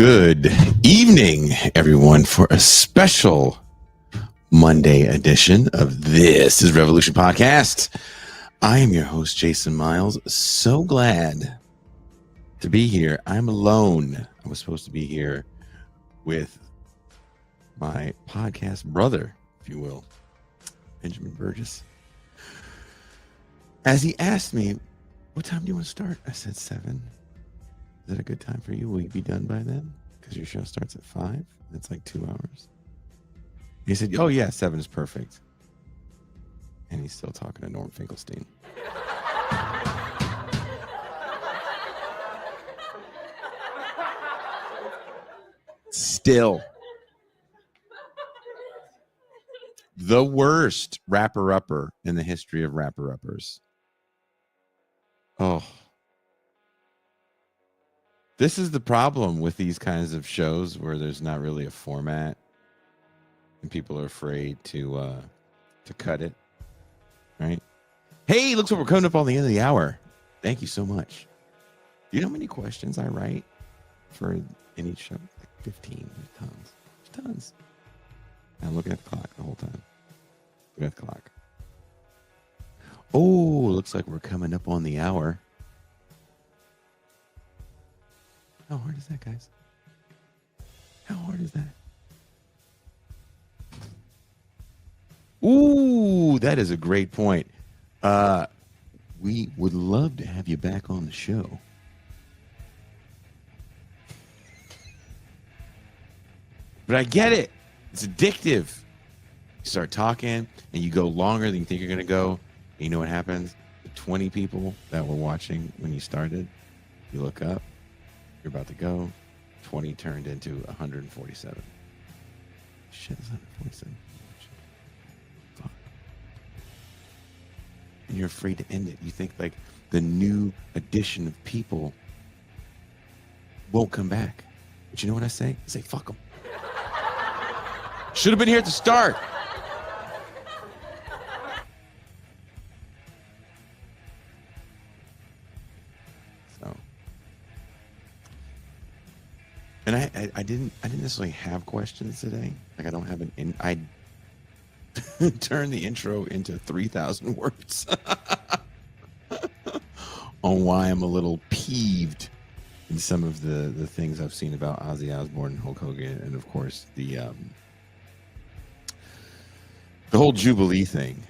Good evening, everyone, for a special Monday edition of This is Revolution Podcast. I am your host, Jason Miles. So glad to be here. I'm alone. I was supposed to be here with my podcast brother, if you will, Ben Burgis. As he asked me, what time do you want to start? I said 7. Is that a good time for you? Will you be done by then? Because your show starts at 5. It's like 2 hours. He said, oh, yeah, 7 is perfect. And he's still talking to Norm Finkelstein. Still. The worst rapper-upper in the history of rapper-uppers. Oh. This is the problem with these kinds of shows where there's not really a format and people are afraid to cut it, right? Hey, looks like we're coming up on the end of the hour. Thank you so much. Do you know how many questions I write for in each show? Like 15. There's tons. There's tons. I'm looking at the clock the whole time. Look at the clock. Oh, looks like we're coming up on the hour. How hard is that, guys? How hard is that? Ooh, that is a great point. We would love to have you back on the show. But I get it. It's addictive. You start talking and you go longer than you think you're going to go. And you know what happens? The 20 people that were watching when you started, you look up. You're about to go. 20 turned into 147. Shit, it's 147. Fuck. And you're afraid to end it. You think like the new addition of people won't come back. But you know what I say? I say, fuck them. Should have been here at the start. And I didn't necessarily have questions today. Like I don't have I turned the intro into 3,000 words on why I'm a little peeved in some of the things I've seen about Ozzy Osbourne and Hulk Hogan, and of course the whole Jubilee thing.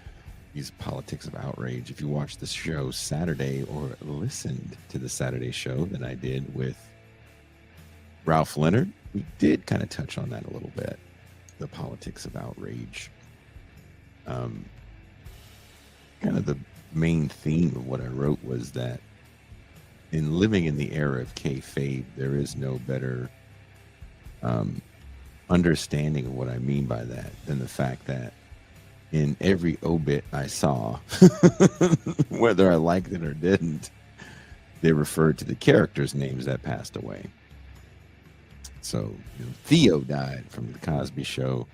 These politics of outrage. If you watched the show Saturday or listened to the Saturday show that I did with Ralph Leonard, we did kind of touch on that a little bit, the politics of outrage. Kind of the main theme of what I wrote was that in living in the era of kayfabe, there is no better understanding of what I mean by that than the fact that in every obit I saw, whether I liked it or didn't, they referred to the characters' names that passed away. So, Theo died from the Cosby Show.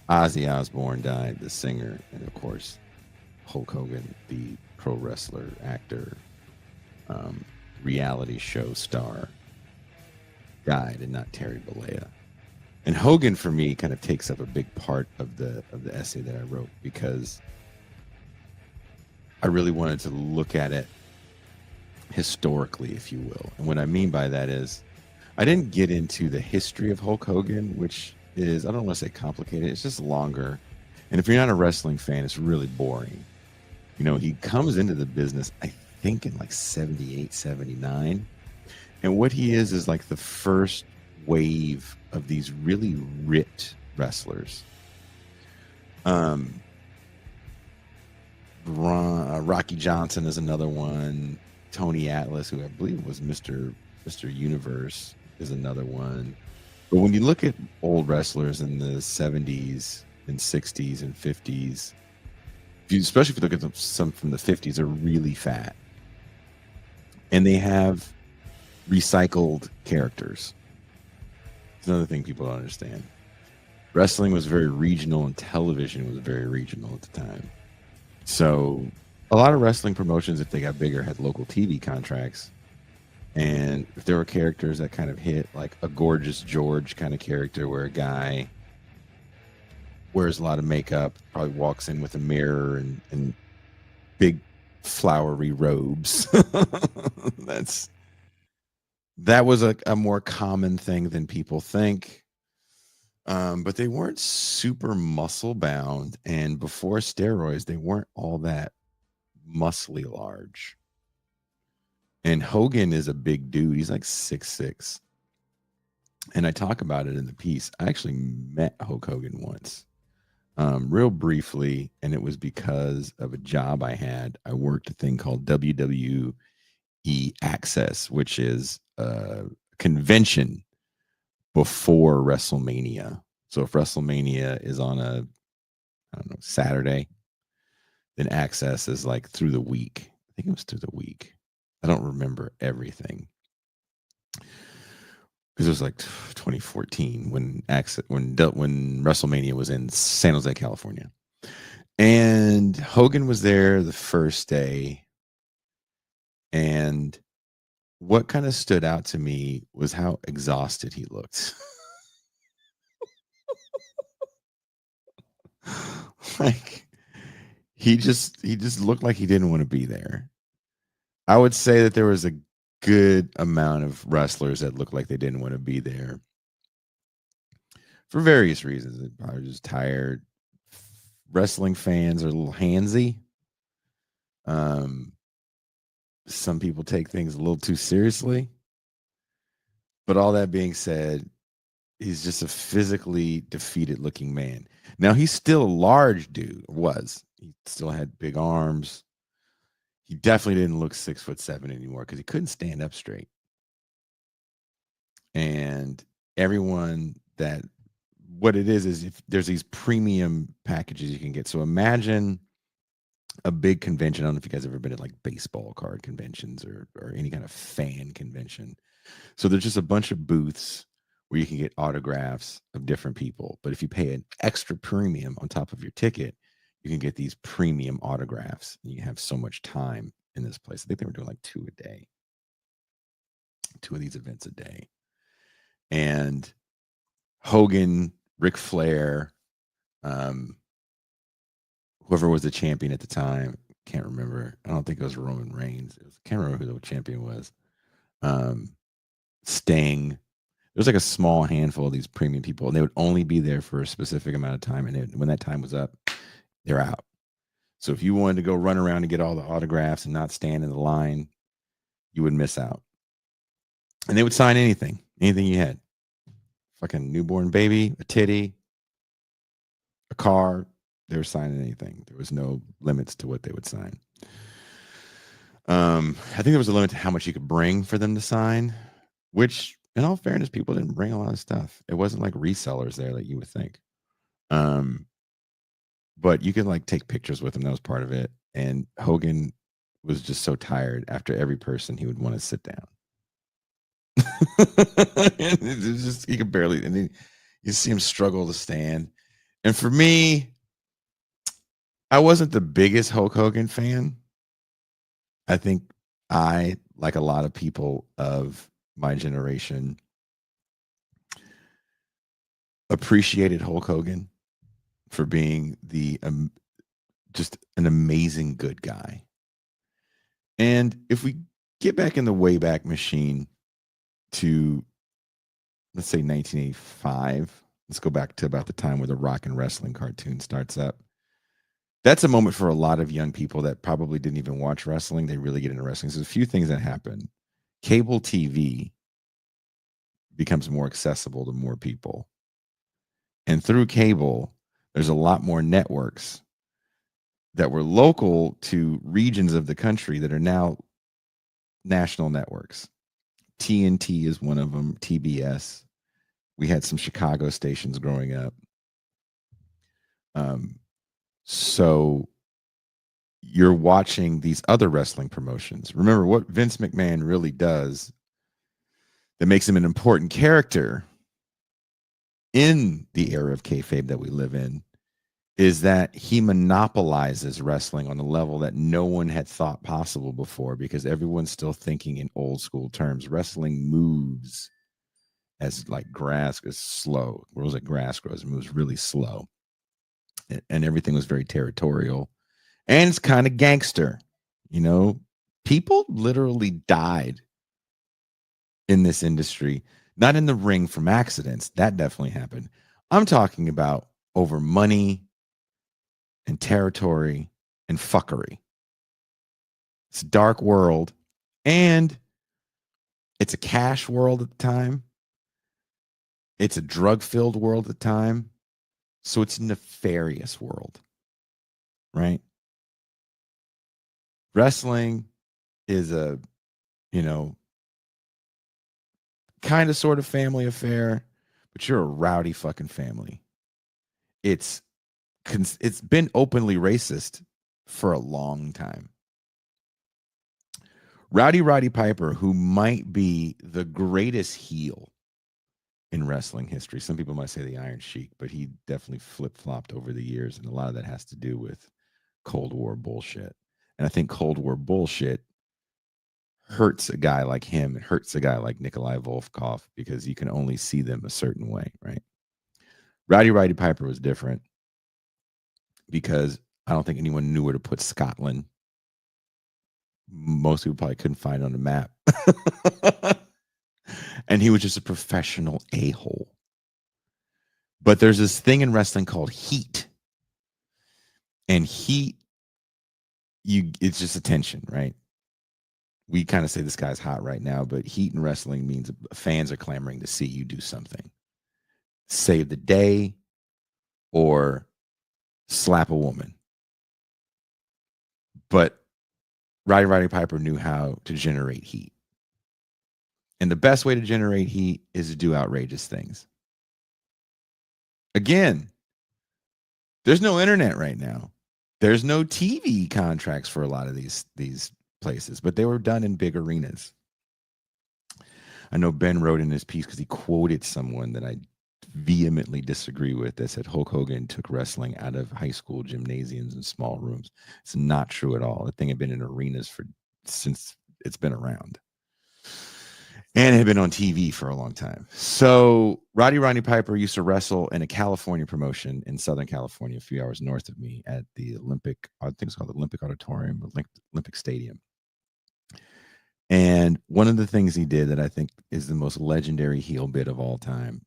Ozzy Osbourne died, the singer, and of course, Hulk Hogan, the pro wrestler, actor, reality show star, died, and not Terry Bollea. And Hogan, for me, kind of takes up a big part of the essay that I wrote because I really wanted to look at it historically, if you will. And what I mean by that is, I didn't get into the history of Hulk Hogan, which is, I don't want to say complicated, it's just longer. And if you're not a wrestling fan, it's really boring. He comes into the business, I think in like 78, 79. And what he is like the first wave of these really ripped wrestlers. Rocky Johnson is another one. Tony Atlas, who I believe was Mr. Universe, is another one. But when you look at old wrestlers in the 70s and 60s and 50s, especially if you look at some from the 50s, are really fat. And they have recycled characters. It's another thing people don't understand. Wrestling was very regional and television was very regional at the time. So a lot of wrestling promotions, if they got bigger, had local TV contracts. And if there were characters that kind of hit, like a Gorgeous George kind of character, where a guy wears a lot of makeup, probably walks in with a mirror and big flowery robes. That was a more common thing than people think. But they weren't super muscle bound, and before steroids, they weren't all that muscly large. And Hogan is a big dude. He's like 6'6". And I talk about it in the piece. I actually met Hulk Hogan once, real briefly, and it was because of a job I had. I worked a thing called WWE Access, which is a convention before WrestleMania. So if WrestleMania is on a, I don't know, Saturday, then Access is like through the week. I think it was through the week. I don't remember everything because it was like 2014 when WrestleMania was in San Jose, California, and Hogan was there the first day. And what kind of stood out to me was how exhausted he looked. Like he just looked like he didn't want to be there. I would say that there was a good amount of wrestlers that looked like they didn't want to be there for various reasons. They probably were just tired. Wrestling fans are a little handsy. Um, some people take things a little too seriously. But all that being said, he's just a physically defeated looking man. Now he's still a large dude. He still had big arms. He definitely didn't look 6'7" anymore because he couldn't stand up straight. And everyone that what it is if there's these premium packages you can get. So imagine a big convention. I don't know if you guys ever been at like baseball card conventions or any kind of fan convention. So there's just a bunch of booths where you can get autographs of different people. But if you pay an extra premium on top of your ticket, you can get these premium autographs. And you have so much time in this place. I think they were doing like 2 a day, 2 of these events a day. And Hogan, Ric Flair, whoever was the champion at the time, can't remember. I don't think it was Roman Reigns. Can't remember who the champion was. Sting. There was like a small handful of these premium people, and they would only be there for a specific amount of time. And when that time was up, they're out. So if you wanted to go run around and get all the autographs and not stand in the line, you would miss out. And they would sign anything you had. Fucking newborn baby, a titty, a car. They were signing anything. There was no limits to what they would sign. I think there was a limit to how much you could bring for them to sign, which, in all fairness, people didn't bring a lot of stuff. It wasn't like resellers there like you would think. But you could like take pictures with him. That was part of it. And Hogan was just so tired after every person he would want to sit down. He could barely, and you see him struggle to stand. And for me, I wasn't the biggest Hulk Hogan fan. I think I, like a lot of people of my generation, appreciated Hulk Hogan for being just an amazing good guy. And if we get back in the Wayback Machine to, let's say, 1985, let's go back to about the time where the Rock and Wrestling cartoon starts up. That's a moment for a lot of young people that probably didn't even watch wrestling. They really get into wrestling. So there's a few things that happen. Cable TV becomes more accessible to more people. And through cable, there's a lot more networks that were local to regions of the country that are now national networks. TNT is one of them, TBS. We had some Chicago stations growing up. So you're watching these other wrestling promotions. Remember, what Vince McMahon really does that makes him an important character in the era of kayfabe that we live in is that he monopolizes wrestling on a level that no one had thought possible before, because everyone's still thinking in old school terms. Wrestling moves as like grass is slow. It was like grass grows, it moves really slow. And everything was very territorial. And it's kind of gangster. You know, people literally died in this industry, not in the ring from accidents. That definitely happened. I'm talking about over money and territory and fuckery. It's a dark world, and it's a cash world at the time. It's a drug-filled world at the time. So it's a nefarious world, right? Wrestling is a, you know, kind of sort of family affair, but you're a rowdy fucking family. It's it's been openly racist for a long time. Rowdy Roddy Piper, who might be the greatest heel in wrestling history. Some people might say the Iron Sheik, but he definitely flip-flopped over the years, and a lot of that has to do with Cold War bullshit. And I think Cold War bullshit hurts a guy like him. It hurts a guy like Nikolai Volkov because you can only see them a certain way, right? Rowdy Roddy Piper was different because I don't think anyone knew where to put Scotland. Most people probably couldn't find it on the map. And he was just a professional a-hole. But there's this thing in wrestling called heat. And heat, it's just attention, right? We kind of say this guy's hot right now, but heat in wrestling means fans are clamoring to see you do something. Save the day or slap a woman. But Roddy Piper knew how to generate heat. And the best way to generate heat is to do outrageous things. Again, there's no internet right now. There's no TV contracts for a lot of these places, but they were done in big arenas. I know Ben wrote in his piece because he quoted someone that I vehemently disagree with that said Hulk Hogan took wrestling out of high school gymnasiums and small rooms. It's not true at all. The thing had been in arenas since it's been around. And it had been on TV for a long time. So Roddy Piper used to wrestle in a California promotion in Southern California, a few hours north of me, at the Olympic, I think it's called the Olympic Auditorium, Olympic Stadium. And one of the things he did that I think is the most legendary heel bit of all time,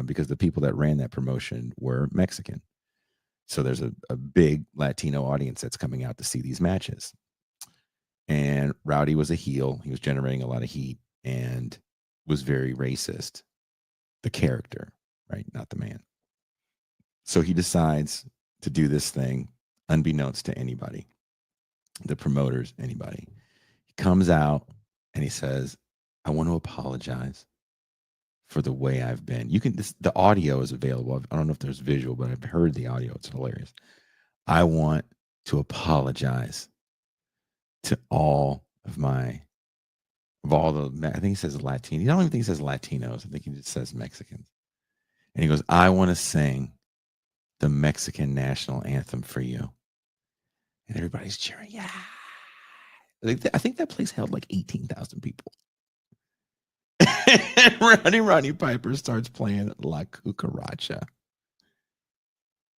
because the people that ran that promotion were Mexican. So there's a big Latino audience that's coming out to see these matches. And Rowdy was a heel. He was generating a lot of heat and was very racist. The character, right? Not the man. So he decides to do this thing unbeknownst to anybody, the promoters, anybody. He comes out and he says, I want to apologize for the way I've been. The audio is available. I don't know if there's visual, but I've heard the audio. It's hilarious. I want to apologize to all of I think he says Latino. I don't even think he says Latinos. I think he just says Mexicans. And he goes, I want to sing the Mexican national anthem for you. And everybody's cheering. Yeah. I think that place held like 18,000 people. And Roddy Piper starts playing La Cucaracha.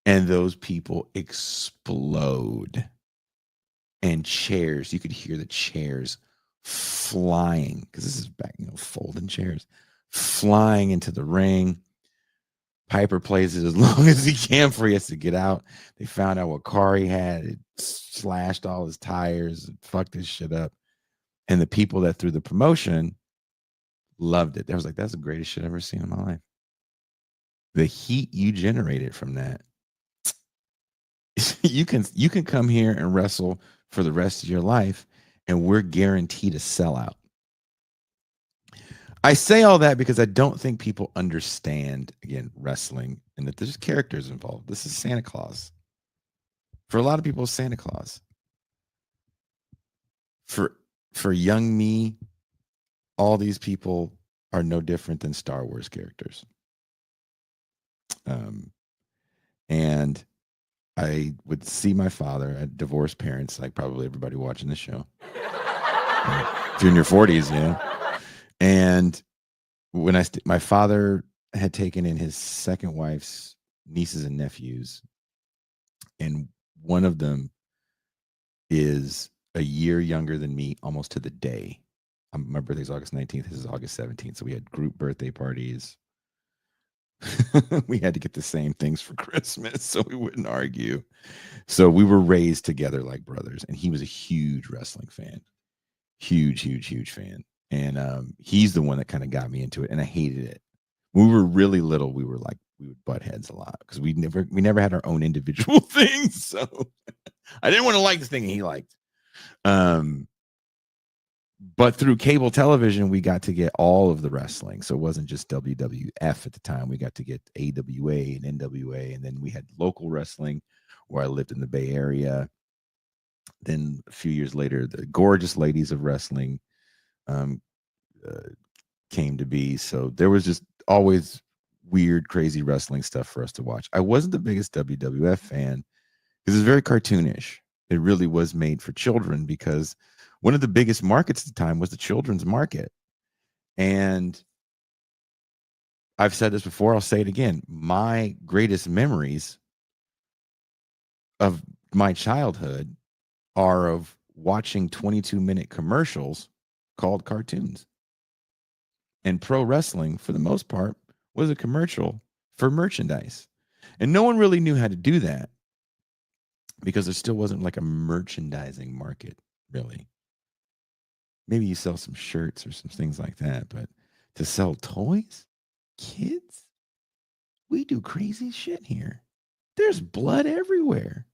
And those people explode. And chairs, you could hear the chairs flying, because this is back, folding chairs, flying into the ring. Piper plays it as long as he can before he has to get out. They found out what car he had. It slashed all his tires, fucked his shit up. And the people that threw the promotion loved it. They was like, that's the greatest shit I've ever seen in my life. The heat you generated from that. You can come here and wrestle for the rest of your life, and we're guaranteed a sellout. I say all that because I don't think people understand, again, wrestling, and that there's characters involved. This is Santa Claus. For a lot of people, it's Santa Claus. For young me, all these people are no different than Star Wars characters. And I would see my father. I had divorced parents, like probably everybody watching the show. If you're in your 40s, you know. And when my father had taken in his second wife's nieces and nephews, and one of them is a year younger than me, almost to the day. My birthday's August 19th. His is August 17th. So we had group birthday parties. We had to get the same things for Christmas so we wouldn't argue. So we were raised together like brothers, and he was a huge wrestling fan. Huge fan. And he's the one that kind of got me into it, and I hated it. When we were really little, we would butt heads a lot because we never had our own individual things. So I didn't want to like the thing he liked. But through cable television, we got to get all of the wrestling. So it wasn't just WWF at the time. We got to get AWA and NWA, and then we had local wrestling where I lived in the Bay Area. Then a few years later, the Gorgeous Ladies of Wrestling came to be. So there was just always weird, crazy wrestling stuff for us to watch. I wasn't the biggest WWF fan because it's very cartoonish. It really was made for children because one of the biggest markets at the time was the children's market. And I've said this before, I'll say it again. My greatest memories of my childhood are of watching 22-minute commercials called cartoons. And pro wrestling, for the most part, was a commercial for merchandise. And no one really knew how to do that because there still wasn't like a merchandising market, really. Maybe you sell some shirts or some things like that, but to sell toys, kids, we do crazy shit here. There's blood everywhere.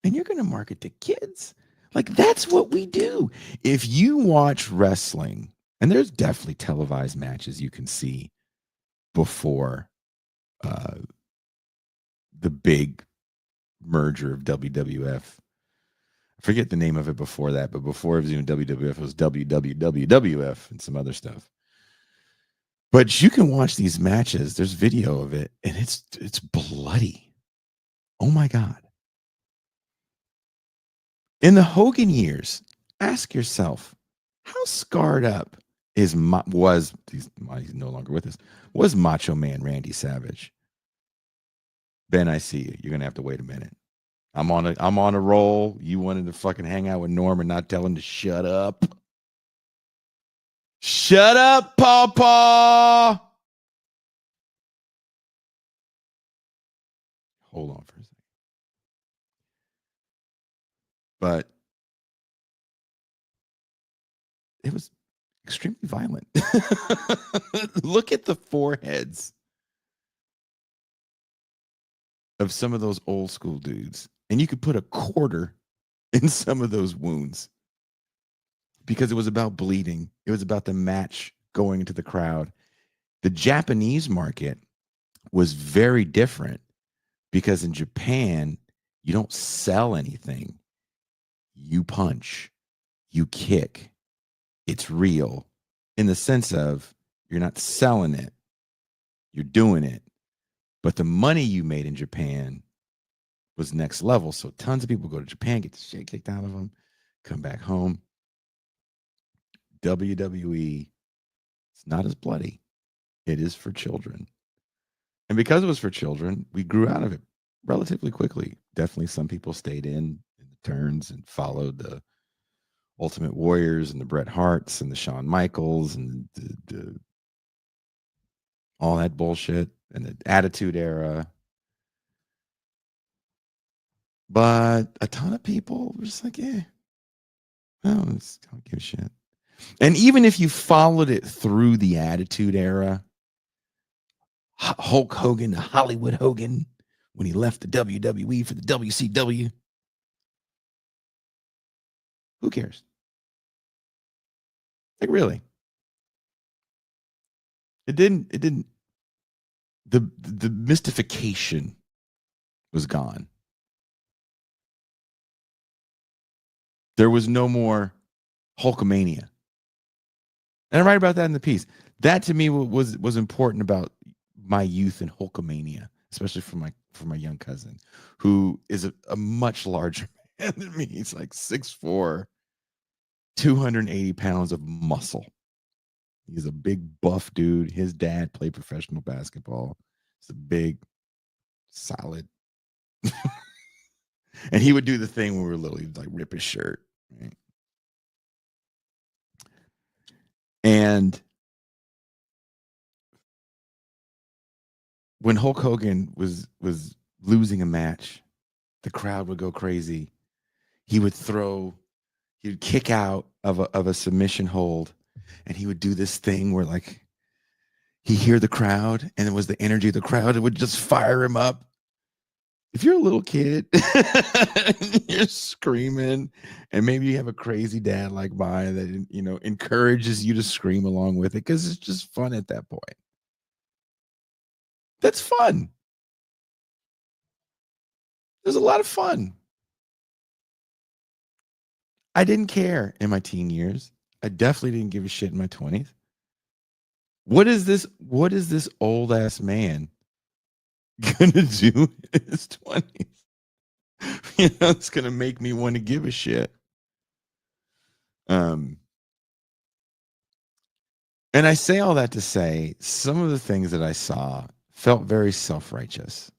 And you're going to market to kids? Like, that's what we do. If you watch wrestling, and there's definitely televised matches you can see before the big merger of WWF. I forget the name of it before that, but before it was even WWF, it was WWWF and some other stuff. But you can watch these matches. There's video of it, and it's bloody. Oh my God. In the Hogan years, ask yourself, how scarred up he's no longer with us, was Macho Man Randy Savage? Ben, I see you. You're gonna have to wait a minute. I'm on a roll. You wanted to fucking hang out with Norm and not tell him to shut up. Shut up, Pawpaw. Hold on for a second. But it was extremely violent. Look at the foreheads of some of those old school dudes, and you could put a quarter in some of those wounds because it was about bleeding. It was about the match going into the crowd. The Japanese market was very different because in Japan, you don't sell anything. You punch, you kick. It's real in the sense of you're not selling it, you're doing it. But the money you made in Japan was next level. So tons of people go to Japan, get the shit kicked out of them, come back home. WWE, it's not as bloody. It is for children. And because it was for children, we grew out of it relatively quickly. Definitely some people stayed in the turns and followed the Ultimate Warriors and the Bret Harts and the Shawn Michaels and the all that bullshit and the Attitude Era. But a ton of people were just like, I don't give a shit. And even if you followed it through the Attitude Era, Hulk Hogan, the Hollywood Hogan, when he left the WWE for the WCW, who cares? Like, really? It didn't, the mystification was gone. There was no more Hulkamania. And I write about that in the piece. That to me was important about my youth in Hulkamania, especially for my for my young cousin, who is a much larger man than me. He's like 6'4", 280 pounds of muscle. He's a big buff dude. His dad played professional basketball. He's a big, solid. And he would do the thing when we were little. He'd like rip his shirt. Right? And when Hulk Hogan was losing a match, the crowd would go crazy. He would kick out of a submission hold, and he would do this thing where like he hear the crowd, and it was the energy of the crowd. It would just fire him up. If you're a little kid, you're screaming, and maybe you have a crazy dad like mine that encourages you to scream along with it because it's just fun at that point. That's fun. There's a lot of fun. I didn't care in my teen years. I definitely didn't give a shit in my 20s. What is this old ass man gonna do in his 20s? It's gonna make me want to give a shit. And I say all that to say some of the things that I saw felt very self-righteous.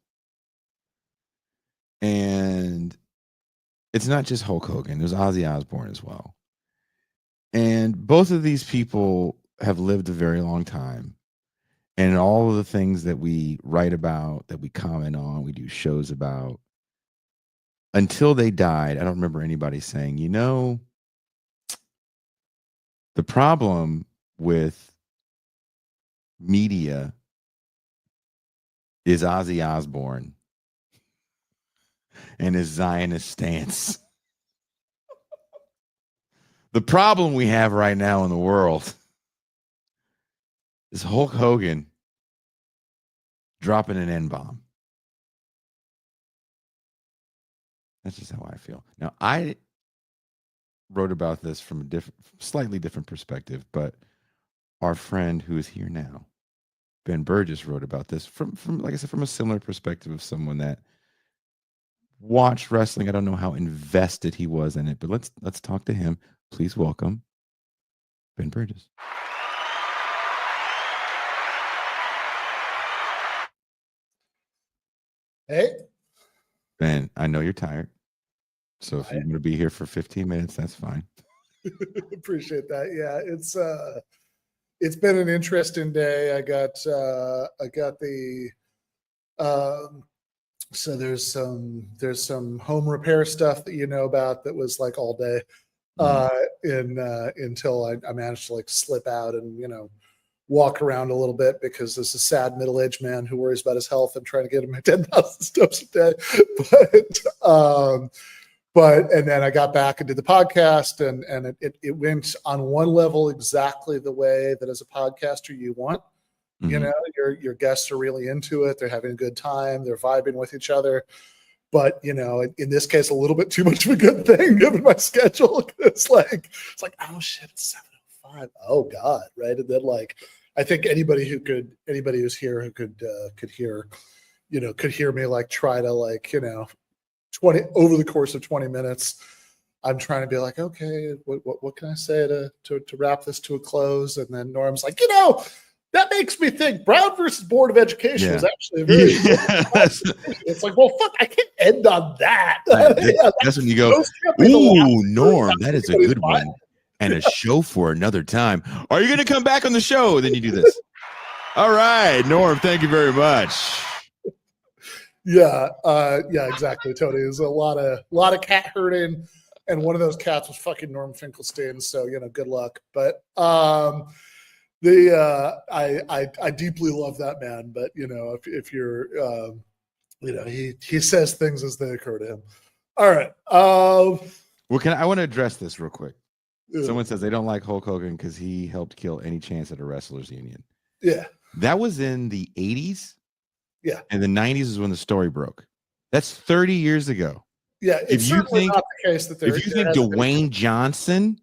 And it's not just Hulk Hogan. There's Ozzy Osbourne as well. And both of these people have lived a very long time. And all of the things that we write about, that we comment on, we do shows about, until they died, I don't remember anybody saying, the problem with media is Ozzy Osbourne and his Zionist stance. The problem we have right now in the world is Hulk Hogan dropping an N-bomb. That's just how I feel. Now, I wrote about this from a slightly different perspective, but our friend who is here now, Ben Burgis, wrote about this from like I said, from a similar perspective of someone that watched wrestling. I don't know how invested he was in it, but let's talk to him. Please welcome Ben Burgis. Hey. Ben, I know you're tired. So if you want to be here for 15 minutes, that's fine. Appreciate that. Yeah, it's been an interesting day. I got the so there's some home repair stuff that you know about that was like all day until I managed to like slip out and walk around a little bit because there's a sad middle-aged man who worries about his health and trying to get him at 10,000 steps a day. And then I got back and did the podcast, and it went on one level exactly the way that as a podcaster you want. Mm-hmm. Your guests are really into it. They're having a good time. They're vibing with each other. But in this case, a little bit too much of a good thing given my schedule. It's like, oh shit, it's 7:05. Oh God, right? And then I think anybody who's here who could hear me try to 20 over the course of 20 minutes. I'm trying to be like, okay, what can I say to wrap this to a close? And then Norm's like, that makes me think Brown versus Board of Education was actually a very It's like, well, fuck, I can't end on that. That's when you go, ooh, Norm, that is a good one. And a show for another time. Are you going to come back on the show? Then you do this. All right, Norm, thank you very much. Yeah, exactly, Tony. There's a lot of cat herding, and one of those cats was fucking Norm Finkelstein. So good luck. But I deeply love that man. But if you're he says things as they occur to him. All right. Well, I want to address this real quick. Someone says they don't like Hulk Hogan because he helped kill any chance at a wrestlers union. Yeah, that was in the 80s. Yeah. And the 90s is when the story broke. That's 30 years ago. Yeah, it's certainly not the case that if you think Dwayne Johnson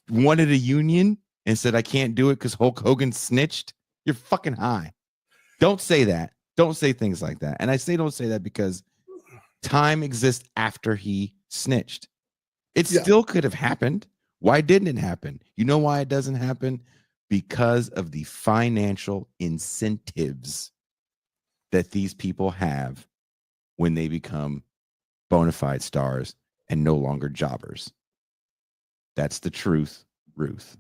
wanted a union and said, I can't do it because Hulk Hogan snitched, you're fucking high. Don't say that. Don't say things like that. And I say don't say that because time exists after he snitched. It still could have happened. Why didn't it happen? You know why it doesn't happen? Because of the financial incentives that these people have when they become bona fide stars and no longer jobbers. That's the truth, Ruth.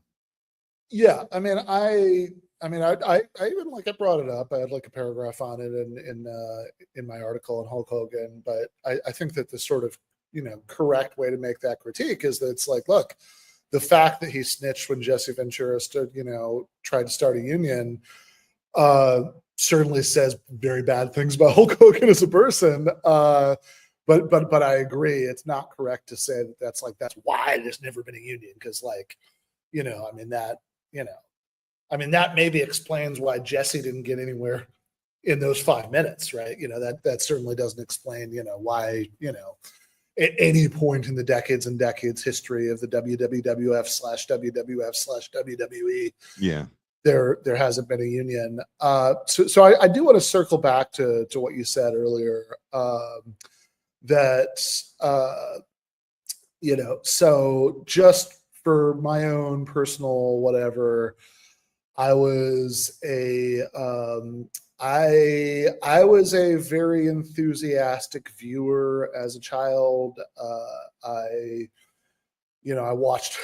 Yeah, I mean, I even like I brought it up. I had like a paragraph on it in my article on Hulk Hogan, but I think that the sort of correct way to make that critique is that it's like, look, the fact that he snitched when Jesse Ventura stood, tried to start a union, certainly says very bad things about Hulk Hogan as a person. But I agree, it's not correct to say that that's why there's never been a union, because that maybe explains why Jesse didn't get anywhere in those 5 minutes, right? That certainly doesn't explain, why, at any point in the decades and decades history of the WWF/WWF/WWE, yeah, there hasn't been a union. So I do want to circle back to what you said earlier, that so just for my own personal whatever, I was a I was a very enthusiastic viewer as a child. I watched.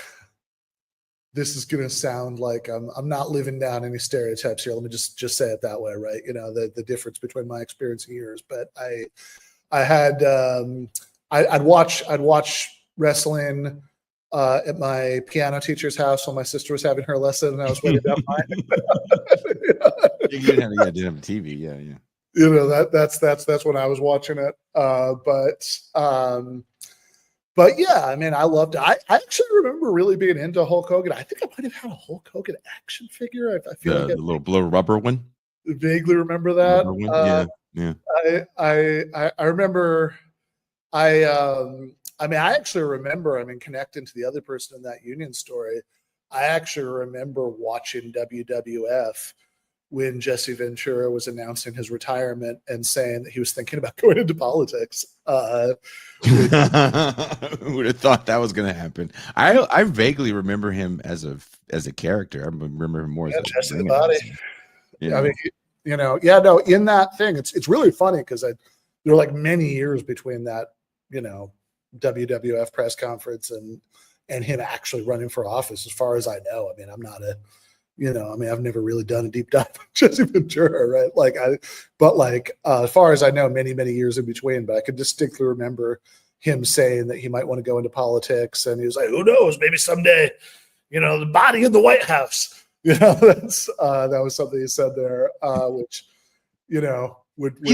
This is going to sound like I'm not living down any stereotypes here. Let me just say it that way, right? The difference between my experience and yours. But I had I'd watch wrestling at my piano teacher's house while my sister was having her lesson, and I was waiting down mine. You didn't have a TV, yeah. That's when I was watching it. But yeah, I mean, I loved it. I actually remember really being into Hulk Hogan. I think I might have had a Hulk Hogan action figure. I feel like the little rubber one. Vaguely remember that. Yeah. I remember. I actually remember. Connecting to the other person in that union story, I actually remember watching WWF when Jesse Ventura was announcing his retirement and saying that he was thinking about going into politics. Who would have thought that was going to happen? I vaguely remember him as a character. I remember him more as Jesse the Body. Yeah. In that thing, it's really funny because there were like many years between that, WWF press conference and him actually running for office, as far as I know. I'm not I've never really done a deep dive on Jesse Ventura, right? As far as I know, many, many years in between, but I could distinctly remember him saying that he might want to go into politics. And he was like, who knows, maybe someday, the body in the White House, that was something he said there, which, he's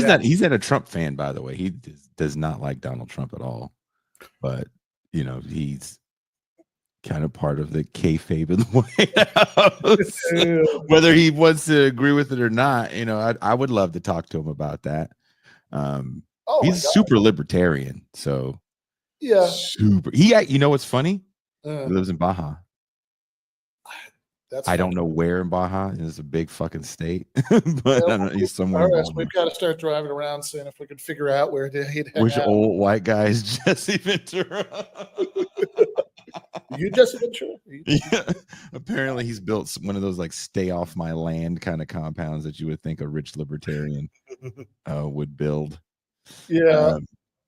not a Trump fan, by the way. He does not like Donald Trump at all, but he's kind of part of the kayfabe in the White House. Whether he wants to agree with it or not, I would love to talk to him about that. He's super libertarian, so yeah, super. What's funny? He lives in Baja. I don't know where in Baja. It's a big fucking state, but I don't know, he's somewhere. All right, so we've got to start driving around, seeing if we can figure out where he'd hang Which out. old white guy is Jesse Ventura? You Jesse Ventura? Yeah. Apparently, he's built one of those like stay off my land kind of compounds that you would think a rich libertarian would build. Yeah.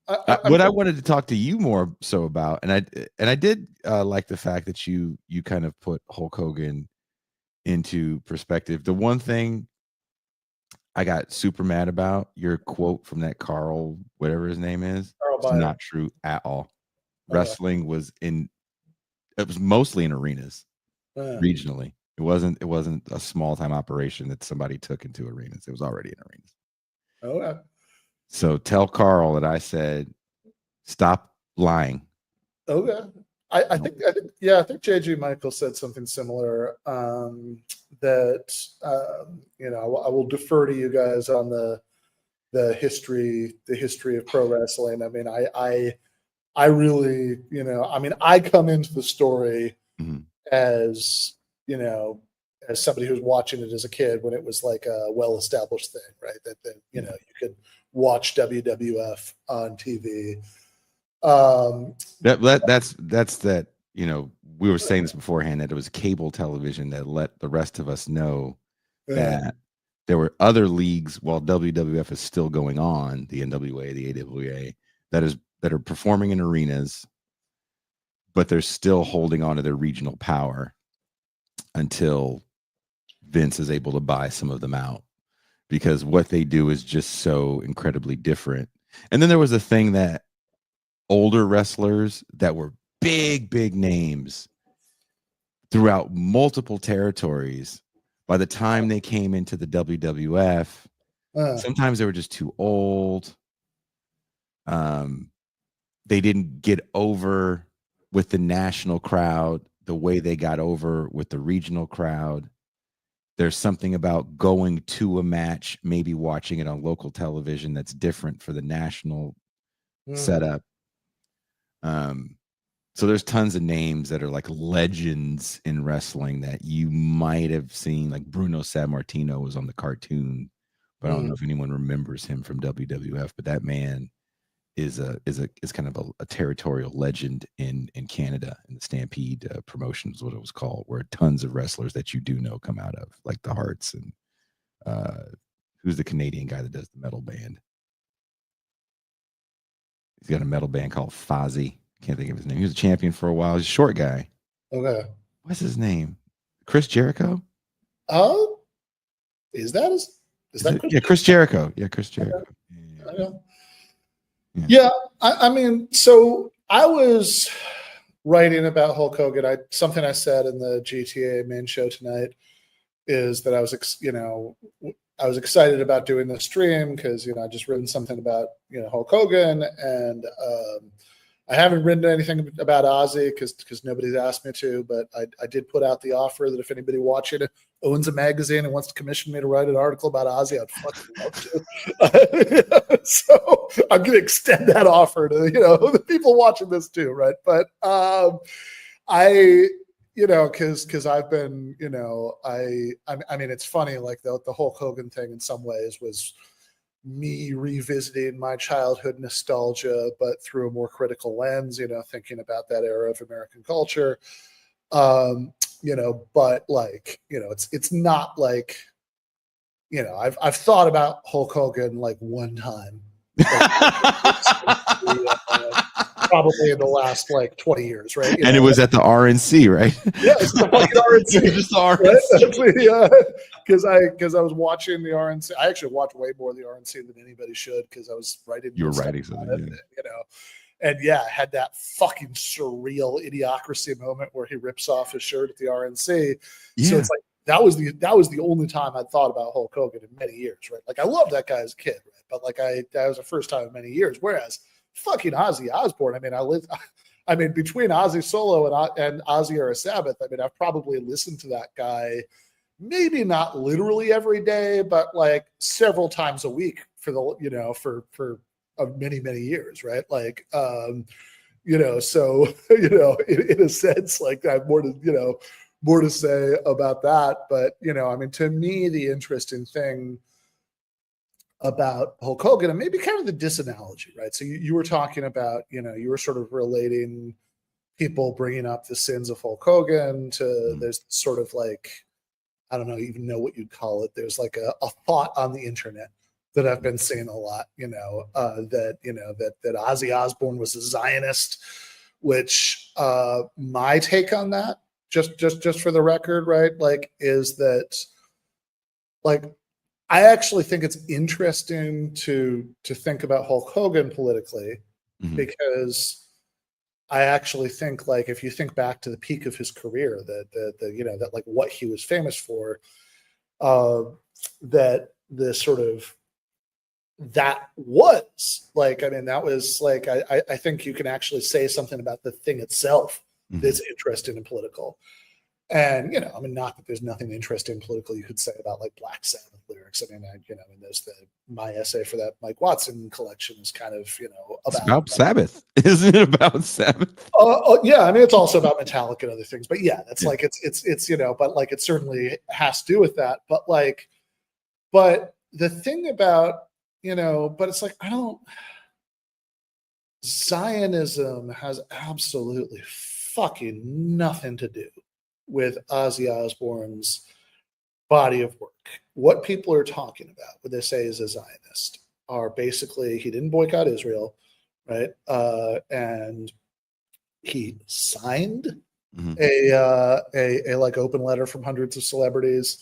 What I wanted to talk to you more so about, and I did like the fact that you kind of put Hulk Hogan into perspective. The one thing I got super mad about, your quote from that Carl, whatever his name is, it's not true at all. Wrestling was mostly in arenas, regionally. It wasn't a small time operation that somebody took into arenas. It was already in arenas. Okay. So tell Carl that I said, stop lying. Okay. I think JG Michael said something similar, that I will defer to you guys on the history of pro wrestling. I really, I come into the story as as somebody who's watching it as a kid when it was like a well-established thing, right? That you know, you could watch WWF on TV. That's that, you know, we were saying this beforehand, that it was cable television that let the rest of us know that there were other leagues while WWF is still going on, the NWA, the AWA, that are performing in arenas, but they're still holding on to their regional power until Vince is able to buy some of them out, because what they do is just so incredibly different. And then there was a thing that older wrestlers that were big names throughout multiple territories, by the time they came into the WWF, sometimes they were just too old. They didn't get over with the national crowd the way they got over with the regional crowd. There's something about going to a match, maybe watching it on local television, that's different for the national setup. So there's tons of names that are like legends in wrestling that you might have seen, like Bruno Sammartino was on the cartoon, but I don't know if anyone remembers him from WWF. But that man is kind of a territorial legend in Canada, in the Stampede promotion is what it was called, where tons of wrestlers that you do know come out of, like the Hearts and who's the Canadian guy that does the metal band? He's got a metal band called Fozzy. Can't think of his name. He was a champion for a while. He's a short guy. Okay. What's his name? Chris Jericho? Oh, is that Chris? Yeah, Chris Jericho. Yeah, Chris Jericho. Okay. Yeah. I mean, so I was writing about Hulk Hogan. Something I said in the GTA main show tonight is that I was excited about doing this stream because, I just written something about, Hulk Hogan, and I haven't written anything about Ozzy because nobody's asked me to, but I did put out the offer that if anybody watching it owns a magazine and wants to commission me to write an article about Ozzy, I'd fucking love to. So I'm going to extend that offer to, the people watching this too, right? But because I've been, I mean, it's funny, like the Hulk Hogan thing in some ways was me revisiting my childhood nostalgia, but through a more critical lens, thinking about that era of American culture. But like, it's not like, I've thought about Hulk Hogan like one time. Probably in the last like 20 years, right? It was at the RNC, right? Yeah, it's the fucking RNC. Just the RNC. Because I was watching the RNC. I actually watched way more of the RNC than anybody should because I was writing. You were writing something, and I had that fucking surreal Idiocracy moment where he rips off his shirt at the RNC. Yeah. So it's like that was the only time I'd thought about Hulk Hogan in many years, right? Like I loved that guy as a kid, right? But like that was the first time in many years. Whereas fucking Ozzy Osbourne, I mean, between Ozzy Solo and Ozzy or a Sabbath, I mean, I've probably listened to that guy, maybe not literally every day, but like several times a week for for many, many years, right? Like, so, in a sense, like I have more to say about that. But, I mean, to me, the interesting thing about Hulk Hogan, and maybe kind of the disanalogy, right? So you were talking about, you were sort of relating people bringing up the sins of Hulk Hogan to there's sort of like, I don't even know what you'd call it. There's like a thought on the internet that I've been seeing a lot, that Ozzy Osbourne was a Zionist, which my take on that, just for the record, right? Like, is that like, I actually think it's interesting to think about Hulk Hogan politically, because I actually think, like, if you think back to the peak of his career, that like what he was famous for, that the sort of that was like, I mean, that was like, I think you can actually say something about the thing itself that's interesting and political. And, you know, I mean, not that there's nothing interesting politically you could say about like Black Sabbath lyrics. I mean, you know, I mean, there's my essay for that Mike Watson collection is kind of, you know, it's about Sabbath. Isn't it about Sabbath? Yeah. I mean, it's also about Metallica and other things, but yeah, that's like, it's, you know, but like, it certainly has to do with that. But like, but the thing about, you know, but it's like, Zionism has absolutely fucking nothing to do with Ozzy Osbourne's body of work. What people are talking about when they say he's a Zionist are basically he didn't boycott Israel, right? And he signed a like open letter from hundreds of celebrities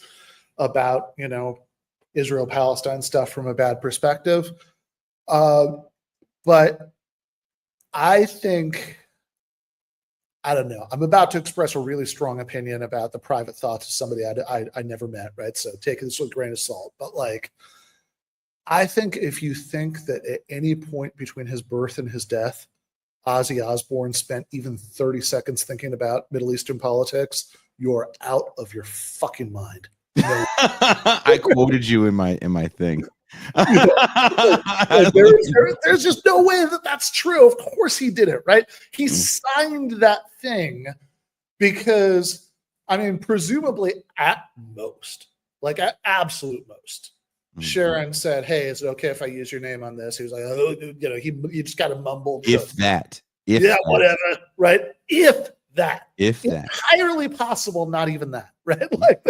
about, you know, Israel Palestine stuff from a bad perspective. But I think, I don't know. I'm about to express a really strong opinion about the private thoughts of somebody I never met, right? So take this with a grain of salt. But like, I think if you think that at any point between his birth and his death, Ozzy Osbourne spent even 30 seconds thinking about Middle Eastern politics, you're out of your fucking mind. No. I quoted you in my thing. Like there's just no way that that's true. Of course he did it, right? He signed that thing because, I mean, presumably at most, like at absolute most, Sharon said, "Hey, is it okay if I use your name on this?" He was like, "Oh, you know," he just got to mumble. If that. Whatever, right? If that. If that. Entirely possible, not even that, right? Like,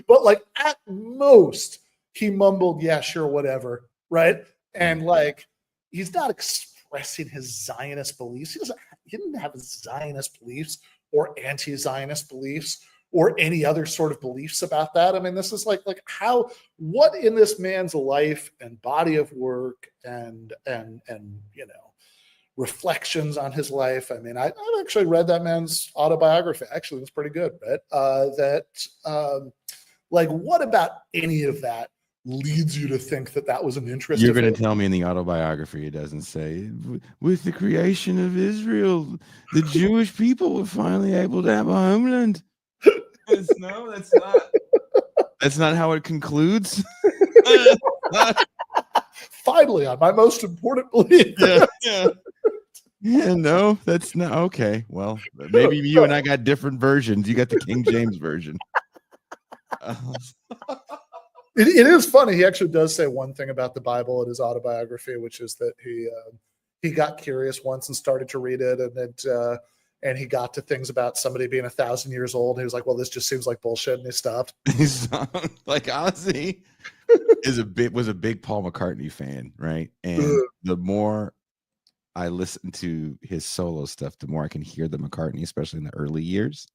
but like at most, he mumbled, "Yeah, sure, whatever," right? And like, he's not expressing his Zionist beliefs. He didn't have Zionist beliefs or anti-Zionist beliefs or any other sort of beliefs about that. I mean, this is like how, what in this man's life and body of work and you know, reflections on his life. I mean, I've actually read that man's autobiography. Actually, it's pretty good, right? Like, what about any of that leads you to think that that was an interest? You're going to tell me in the autobiography it doesn't say, with the creation of Israel, the Jewish people were finally able to have a homeland. No, that's not how it concludes. Finally, on my most important belief. Yeah, no, that's not okay. Well, maybe you and I got different versions. You got the King James version. It is funny. He actually does say one thing about the Bible in his autobiography, which is that he got curious once and started to read it, and he got to things about somebody being 1,000 years old. And he was like, "Well, this just seems like bullshit," and he stopped. Like Ozzy was a big Paul McCartney fan, right? And the more I listen to his solo stuff, the more I can hear the McCartney, especially in the early years,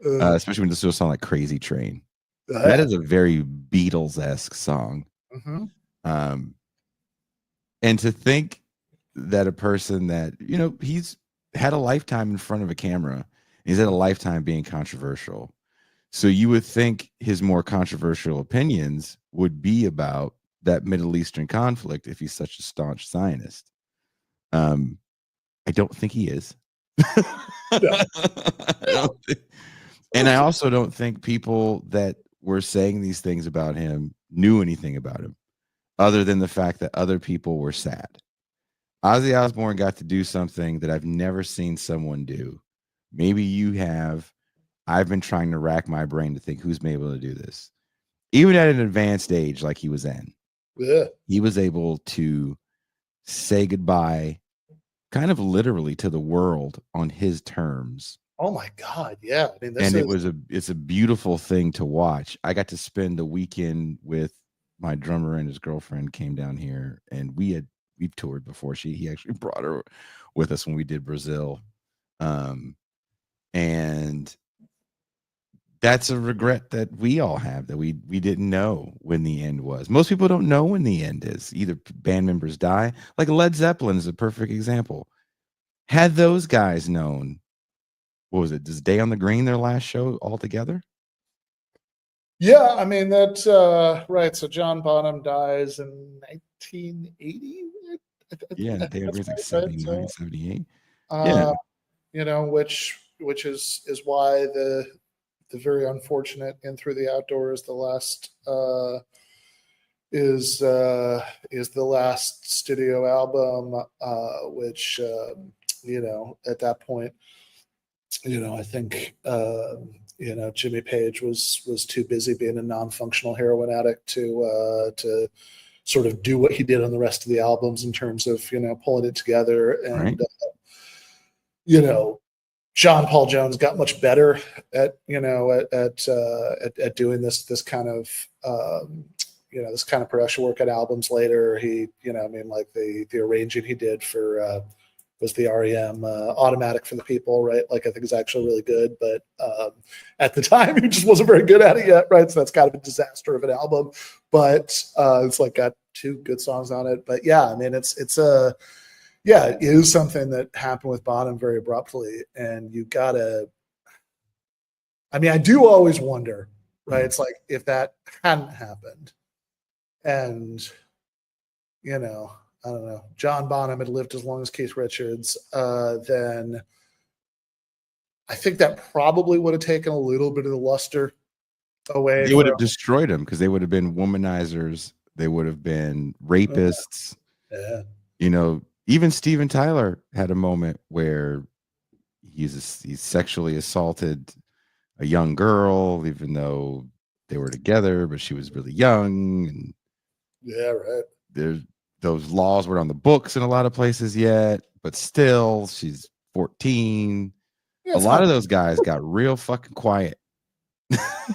especially when this was a song like "Crazy Train." That is a very Beatles-esque song. And to think that a person that, you know, he's had a lifetime in front of a camera, he's had a lifetime being controversial. So you would think his more controversial opinions would be about that Middle Eastern conflict if he's such a staunch Zionist. I don't think he is. And I also don't think people that were saying these things about him knew anything about him other than the fact that other people were sad. Ozzy Osbourne got to do something that I've never seen someone do. Maybe you have. I've been trying to rack my brain to think who's been able to do this. Even at an advanced age like he was in, he was able to say goodbye kind of literally to the world on his terms. Oh my God. Yeah. I mean, it's a beautiful thing to watch. I got to spend a weekend with my drummer and his girlfriend came down here, and we've toured before. He actually brought her with us when we did Brazil. And that's a regret that we all have, that we didn't know when the end was. Most people don't know when the end is. Either band members die, like Led Zeppelin is a perfect example. Had those guys known, what was it? Does Day on the Green their last show altogether? Yeah, I mean that's right. So John Bonham dies in 1980. Yeah, Day on the Green's like 79, 78. You know, which is why very unfortunate In Through the Outdoors. The last is the last studio album, which at that point, I think Jimmy Page was too busy being a non-functional heroin addict to sort of do what he did on the rest of the albums in terms of pulling it together. And right. John Paul Jones got much better at doing this kind of this kind of production work at albums later. He like the arranging he did for was the REM Automatic for the People, right? Like I think is actually really good, but at the time he just wasn't very good at it yet, right? So that's kind of a disaster of an album, but it's like got 2 good songs on it. But yeah, I mean it is something that happened with Bonham very abruptly, and you gotta. I mean, I do always wonder, right? It's like if that hadn't happened, and I don't know, John Bonham had lived as long as Keith Richards, then I think that probably would have taken a little bit of the luster away. They would have destroyed him because they would have been womanizers. They would have been rapists. Yeah. Even Steven Tyler had a moment where he sexually assaulted a young girl, even though they were together, but she was really young. And yeah, right. Those laws weren't on the books in a lot of places yet, but still, she's 14. Yeah, a lot of those guys got real fucking quiet.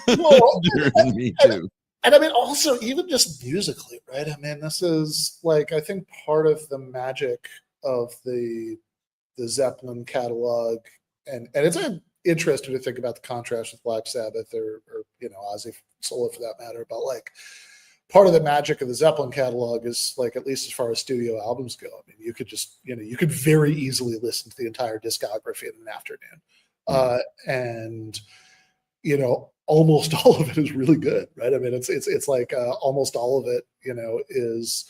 During Me Too. And I mean, also, even just musically, right? I mean, this is like, I think part of the magic of the Zeppelin catalog, and it's interesting to think about the contrast with Black Sabbath or Ozzy solo for that matter, but like, part of the magic of the Zeppelin catalog is like, at least as far as studio albums go, I mean, you could just, you could very easily listen to the entire discography in an afternoon. And, almost all of it is really good, right? I mean, it's like almost all of it, is,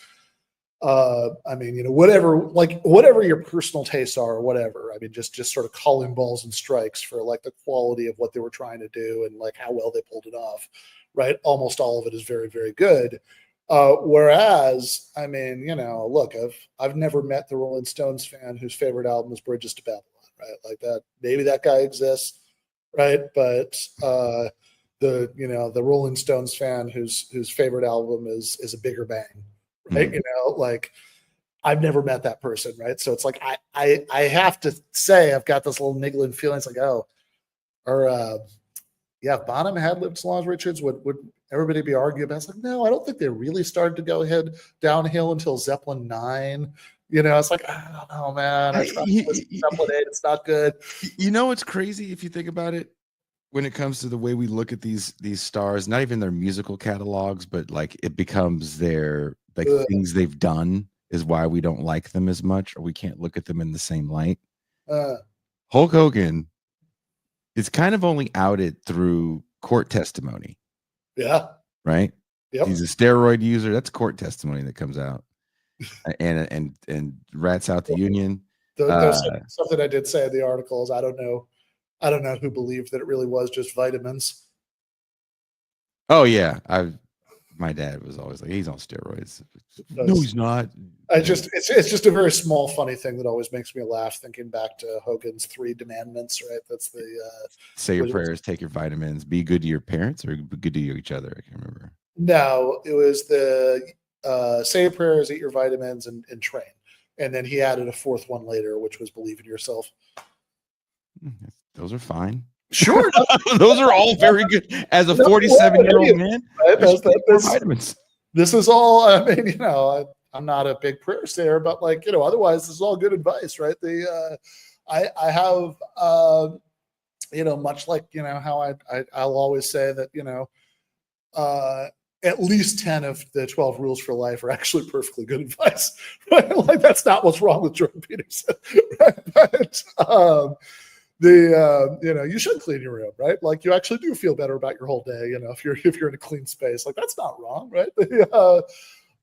I mean, whatever your personal tastes are or whatever, I mean, just sort of calling balls and strikes for like the quality of what they were trying to do and like how well they pulled it off. Right. Almost all of it is very, very good. Whereas, I mean, look, I've never met the Rolling Stones fan whose favorite album is Bridges to Babylon, right? Like that, maybe that guy exists, right? But the Rolling Stones fan whose favorite album is A Bigger Bang, right? Like I've never met that person, right? So it's like I have to say I've got this little niggling feeling. It's like, yeah, if Bonham had lived as long as Richards, would everybody be arguing about? It's like, no, I don't think they really started to go downhill until Zeppelin 9. It's like, I don't know, man. I tried to listen to Zeppelin 8. It's not good. It's crazy if you think about it when it comes to the way we look at these stars, not even their musical catalogs, but like it becomes their like things they've done is why we don't like them as much, or we can't look at them in the same light. Hulk Hogan is kind of only outed through court testimony. Yeah. Right. Yep. He's a steroid user. That's court testimony that comes out, and rats out the union. There's something I did say in the articles. I don't know who believed that it really was just vitamins. Oh yeah, my dad was always like, he's on steroids. No, he's not. It's just a very small, funny thing that always makes me laugh, thinking back to Hogan's 3 demandments, right? That's the say your prayers, take your vitamins, be good to your parents, or be good to each other. I can't remember. No, it was the say your prayers, eat your vitamins, and train. And then he added a 4th one later, which was believe in yourself. Those are fine. Sure. Those are all very good. As a 47-year-old man, that's vitamins. This is all, I mean, I'm not a big prayer sayer, but like, otherwise this is all good advice, right? I have, much like, how I'll always say that, at least 10 of the 12 rules for life are actually perfectly good advice. Right? Like that's not what's wrong with Jordan Peterson. Right? But, you should clean your room, right? Like you actually do feel better about your whole day, if you're in a clean space, like that's not wrong, right? But yeah,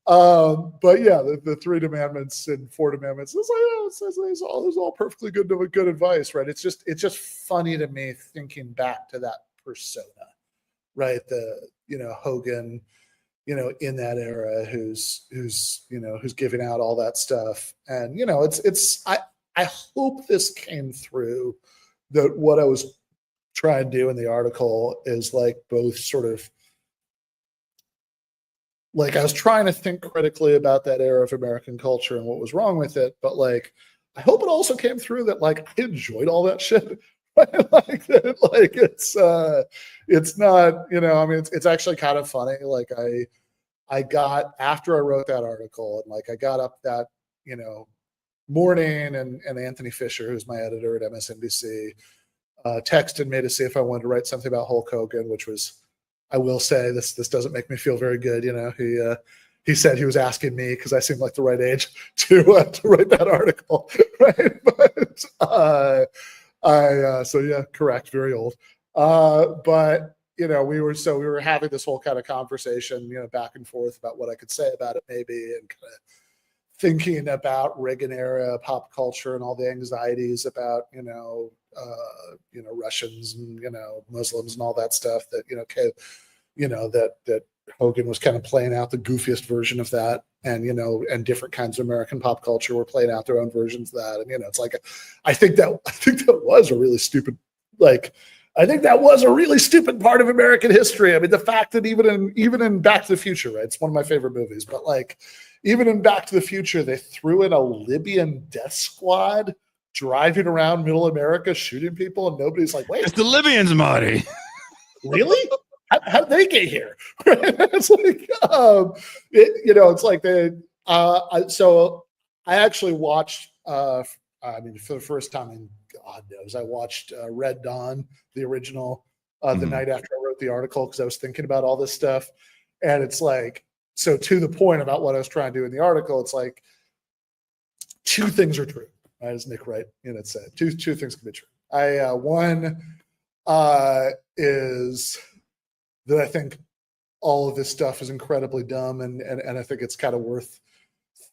the 3 demandments and 4 demandments, it's all perfectly good advice, right? It's just funny to me thinking back to that persona, right? Hogan, in that era, who's giving out all that stuff. And, I hope this came through, that what I was trying to do in the article is like both sort of like, I was trying to think critically about that era of American culture and what was wrong with it, but like, I hope it also came through that like I enjoyed all that shit. Like that, like it's not, I mean, it's actually kind of funny. Like I got, after I wrote that article, and like I got up that, morning, and Anthony Fisher, who's my editor at MSNBC, texted me to see if I wanted to write something about Hulk Hogan, which was, I will say, this doesn't make me feel very good. He said he was asking me because I seemed like the right age to write that article, right? But so yeah, correct, very old. But we were having this whole kind of conversation, back and forth about what I could say about it, maybe, and kind of thinking about Reagan era pop culture and all the anxieties about Russians and Muslims and all that stuff that that Hogan was kind of playing out the goofiest version of that, and and different kinds of American pop culture were playing out their own versions of that, and it's like I think that was a really stupid, like, I think that was a really stupid part of American history. I mean, the fact that even in Back to the Future, right? It's one of my favorite movies, but like even in Back to the Future, they threw in a Libyan death squad driving around middle America shooting people, and nobody's like, wait, it's the Libyans, Marty. Really? How did they get here? It's like, it's like so I actually watched, for the first time in God knows, I watched Red Dawn, the original, the night after I wrote the article, because I was thinking about all this stuff. And it's like, so to the point about what I was trying to do in the article, it's like two things are true, right? As Nick Wright said, two things can be true. One is that I think all of this stuff is incredibly dumb, and I think it's kind of worth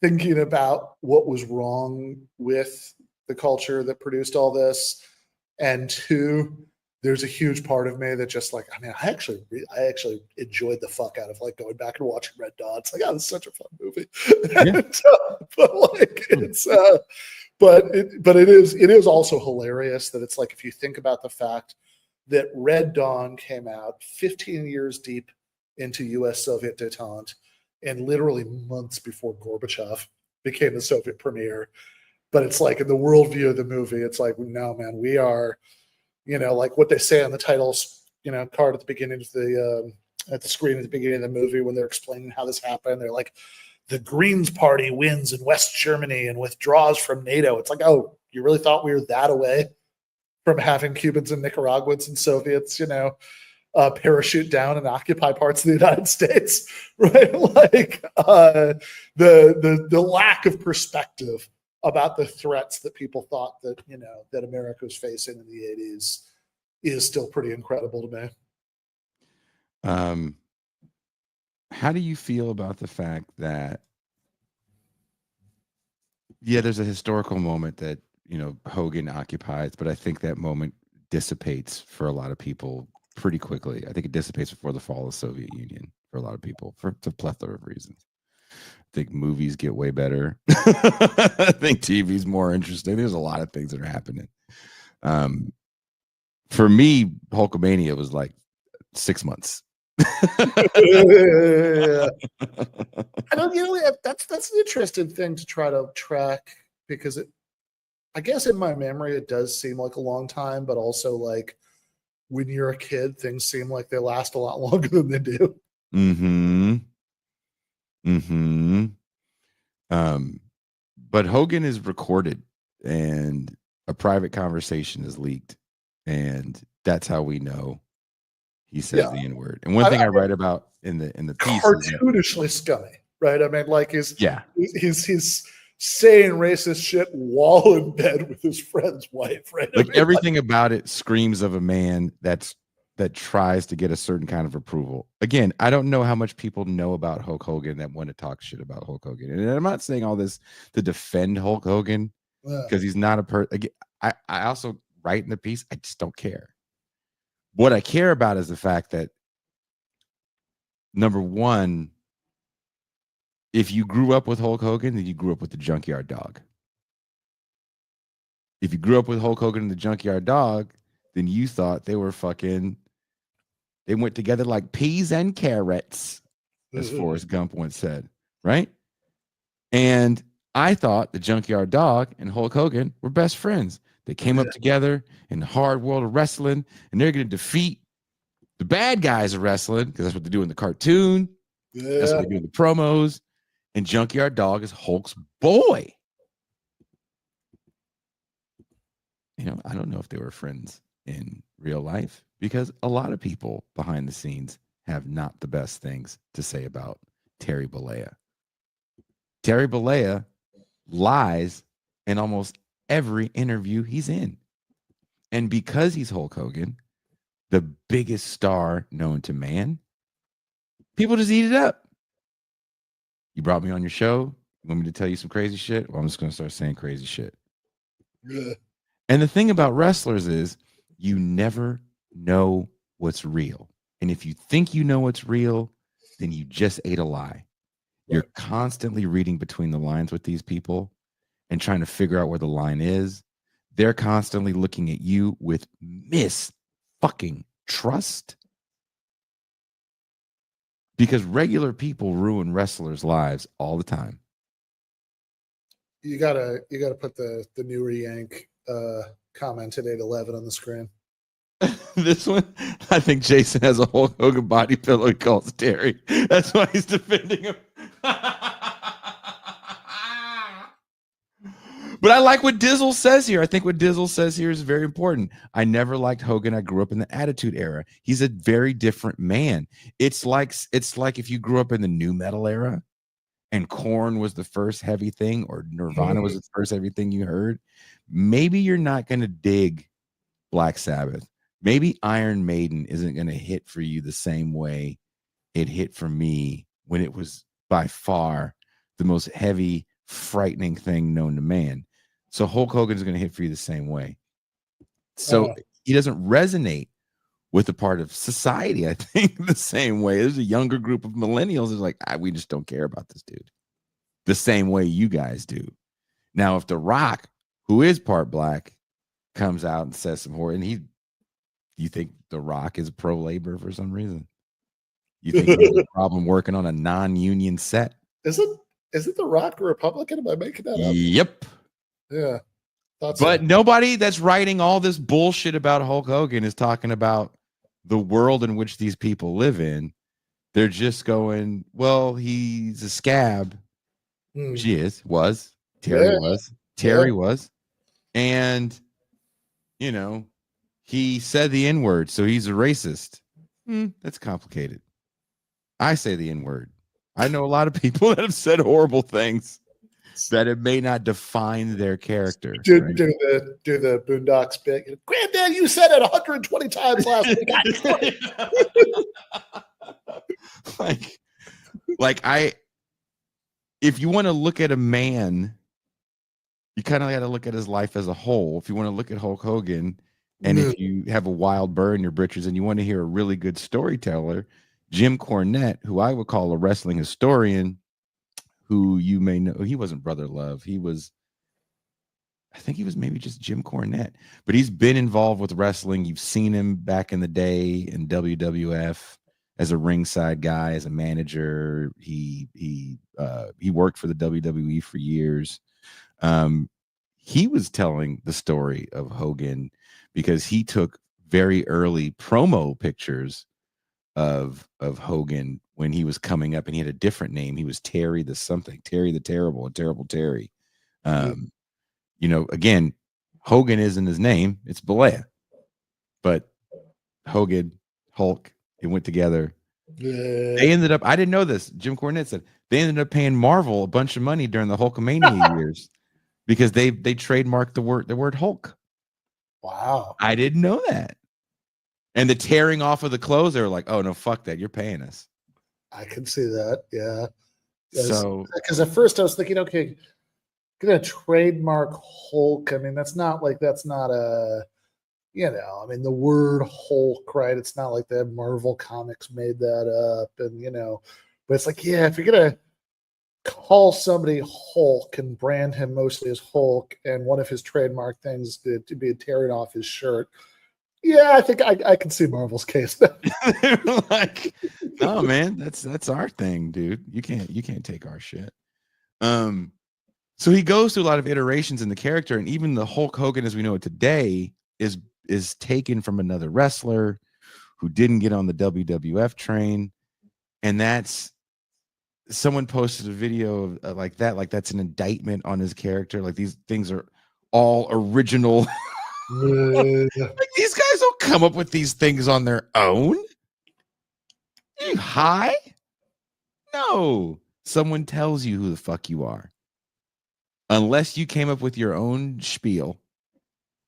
thinking about what was wrong with the culture that produced all this. And two, there's a huge part of me that just like, I mean, I actually enjoyed the fuck out of like going back and watching Red Dawn. It's like, oh, this is such a fun movie. Yeah. But like it's but it is also hilarious that it's like, if you think about the fact that Red Dawn came out 15 years deep into US-Soviet detente, and literally months before Gorbachev became the Soviet premier. But it's like, in the worldview of the movie, it's like, no, man, we are, like what they say on the titles, card at the beginning of the at the screen at the beginning of the movie, when they're explaining how this happened, they're like, the Greens Party wins in West Germany and withdraws from NATO. It's like, oh, you really thought we were that away from having Cubans and Nicaraguans and Soviets, parachute down and occupy parts of the United States, right? Like the lack of perspective about the threats that people thought that that America was facing in the 80s is still pretty incredible to me. How do you feel about the fact that, yeah, there's a historical moment that Hogan occupies, but I think that moment dissipates for a lot of people pretty quickly. I think it dissipates before the fall of the Soviet Union for a lot of people, for a plethora of reasons. I think movies get way better. I think TV's more interesting. There's a lot of things that are happening. For me, Hulkamania was like 6 months. I don't, that's an interesting thing to try to track, because I guess in my memory, it does seem like a long time, but also like when you're a kid, things seem like they last a lot longer than they do. But Hogan is recorded, and a private conversation is leaked, and that's how we know he says the N-word. And one thing I write about in the piece, cartoonishly scummy, right? I mean, like he's saying racist shit while in bed with his friend's wife, right? Like, everything about it screams of a man that tries to get a certain kind of approval. Again, I don't know how much people know about Hulk Hogan that want to talk shit about Hulk Hogan. And I'm not saying all this to defend Hulk Hogan, because he's not a person. I also write in the piece, I just don't care. What I care about is the fact that, number one, if you grew up with Hulk Hogan, then you grew up with the Junkyard Dog. If you grew up with Hulk Hogan and the Junkyard Dog, then you thought they were they went together like peas and carrots, as Forrest Gump once said, right? And I thought the Junkyard Dog and Hulk Hogan were best friends. They came up together in the hard world of wrestling, and they're going to defeat the bad guys of wrestling, because that's what they do in the cartoon. That's what they do in the promos. And Junkyard Dog is Hulk's boy. I don't know if they were friends in real life, because a lot of people behind the scenes have not the best things to say about Terry Bollea. Terry Bollea lies in almost every interview he's in. And because he's Hulk Hogan, the biggest star known to man, people just eat it up. You brought me on your show. You want me to tell you some crazy shit? Well, I'm just going to start saying crazy shit. Yeah. And the thing about wrestlers is you never know what's real. And if you think you know what's real, then you just ate a lie. You're constantly reading between the lines with these people and trying to figure out where the line is. They're constantly looking at you with fucking trust, because regular people ruin wrestlers' lives all the time. You gotta put the new Yank comment at 811 on the screen. This one, I think Jason has a Hulk Hogan body pillow he calls Terry. That's why he's defending him. But I like what Dizzle says here. I think what Dizzle says here is very important. I never liked Hogan. I grew up in the Attitude Era. He's a very different man. It's like if you grew up in the nu metal era and Korn was the first heavy thing, or Nirvana was the first heavy thing you heard. Maybe you're not going to dig Black Sabbath. Maybe Iron Maiden isn't going to hit for you the same way it hit for me, when it was by far the most heavy, frightening thing known to man. So Hulk Hogan is going to hit for you the same way. So he doesn't resonate with a part of society, I think, the same way. There's a younger group of millennials who's like, we just don't care about this dude the same way you guys do. Now, if The Rock, who is part black, comes out and says some horror, and you think The Rock is pro-labor for some reason? You think he has a problem working on a non-union set? Is it The Rock a Republican? Am I making that up? Yep. Yeah. But nobody that's writing all this bullshit about Hulk Hogan is talking about the world in which these people live in. They're just going, well, he's a scab. Which he was. Terry was. And, he said the N-word, so he's a racist. That's complicated. I say the N-word. I know a lot of people that have said horrible things that it may not define their character. Do the Boondocks bit. Granddad, you said it 120 times last week. If you want to look at a man, you kind of got to look at his life as a whole. If you want to look at Hulk Hogan, and if you have a wild bird in your britches and you want to hear a really good storyteller, Jim Cornette, who I would call a wrestling historian, who you may know, he wasn't Brother Love. I think he was maybe just Jim Cornette, but he's been involved with wrestling. You've seen him back in the day in WWF as a ringside guy, as a manager. He worked for the WWE for years. He was telling the story of Hogan because he took very early promo pictures of Hogan when he was coming up, and he had a different name. He was Terry the something, Terry the Terrible, Terrible Terry. Again, Hogan isn't his name, it's Bollea. But Hogan, Hulk, it went together. They ended up, I didn't know this, Jim Cornette said, they ended up paying Marvel a bunch of money during the Hulkamania years because they trademarked the word Hulk. Wow. I didn't know that. And the tearing off of the clothes, they were like, oh, no, fuck that. You're paying us. I can see that. Yeah. So, because at first I was thinking, okay, gonna trademark Hulk. I mean, that's not a, I mean, the word Hulk, right? It's not like that Marvel Comics made that up, and but it's like, yeah, if you're gonna call somebody Hulk and brand him mostly as Hulk, and one of his trademark things to be tearing off his shirt, yeah, I think I can see Marvel's case. Like, no, man, that's our thing, dude. You can't take our shit. So he goes through a lot of iterations in the character, and even the Hulk Hogan as we know it today is taken from another wrestler who didn't get on the WWF train, and that's someone posted a video of, like that, like that's an indictment on his character. Like these things are all original. Like these guys don't come up with these things on their own. Are you high? No. Someone tells you who the fuck you are. Unless you came up with your own spiel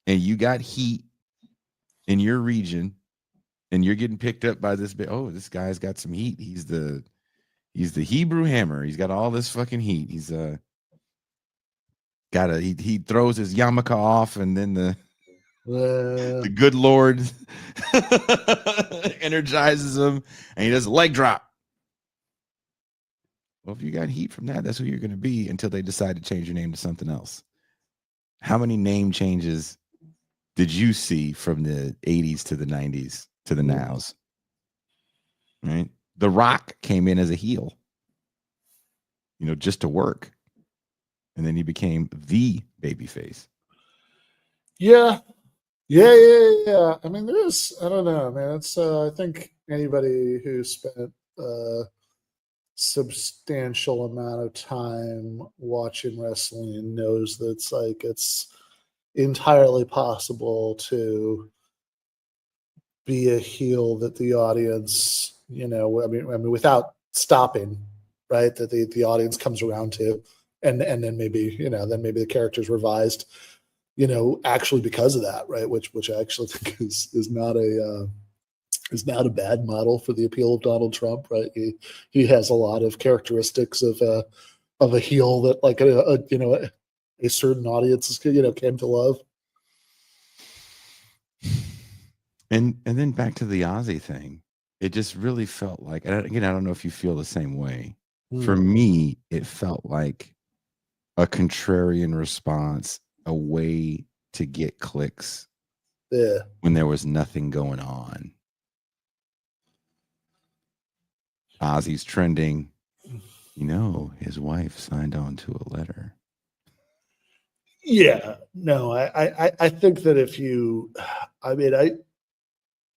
and you got heat in your region and you're getting picked up by this this guy's got some heat. He's the Hebrew hammer. He's got all this fucking heat. He's he throws his yarmulke off, and then the good Lord energizes him, and he does a leg drop. Well, if you got heat from that, that's who you're going to be until they decide to change your name to something else. How many name changes did you see from the 80s to the 90s to the nows? Right? The Rock came in as a heel, just to work. And then he became the babyface. Yeah. I mean, I don't know, man. It's I think anybody who spent substantial amount of time watching wrestling knows that it's entirely possible to be a heel that the audience, I mean, without stopping, right? That the audience comes around to, and then maybe, then maybe the character's revised, actually because of that, right? Which I actually think is not a bad model for the appeal of Donald Trump, right? He has a lot of characteristics of a heel that like a certain audience came to love. And then back to the Ozzy thing, it just really felt like, and again, I don't know if you feel the same way. For me, it felt like a contrarian response, a way to get clicks when there was nothing going on. Ozzy's trending. His wife signed on to a letter. Yeah, no, I think that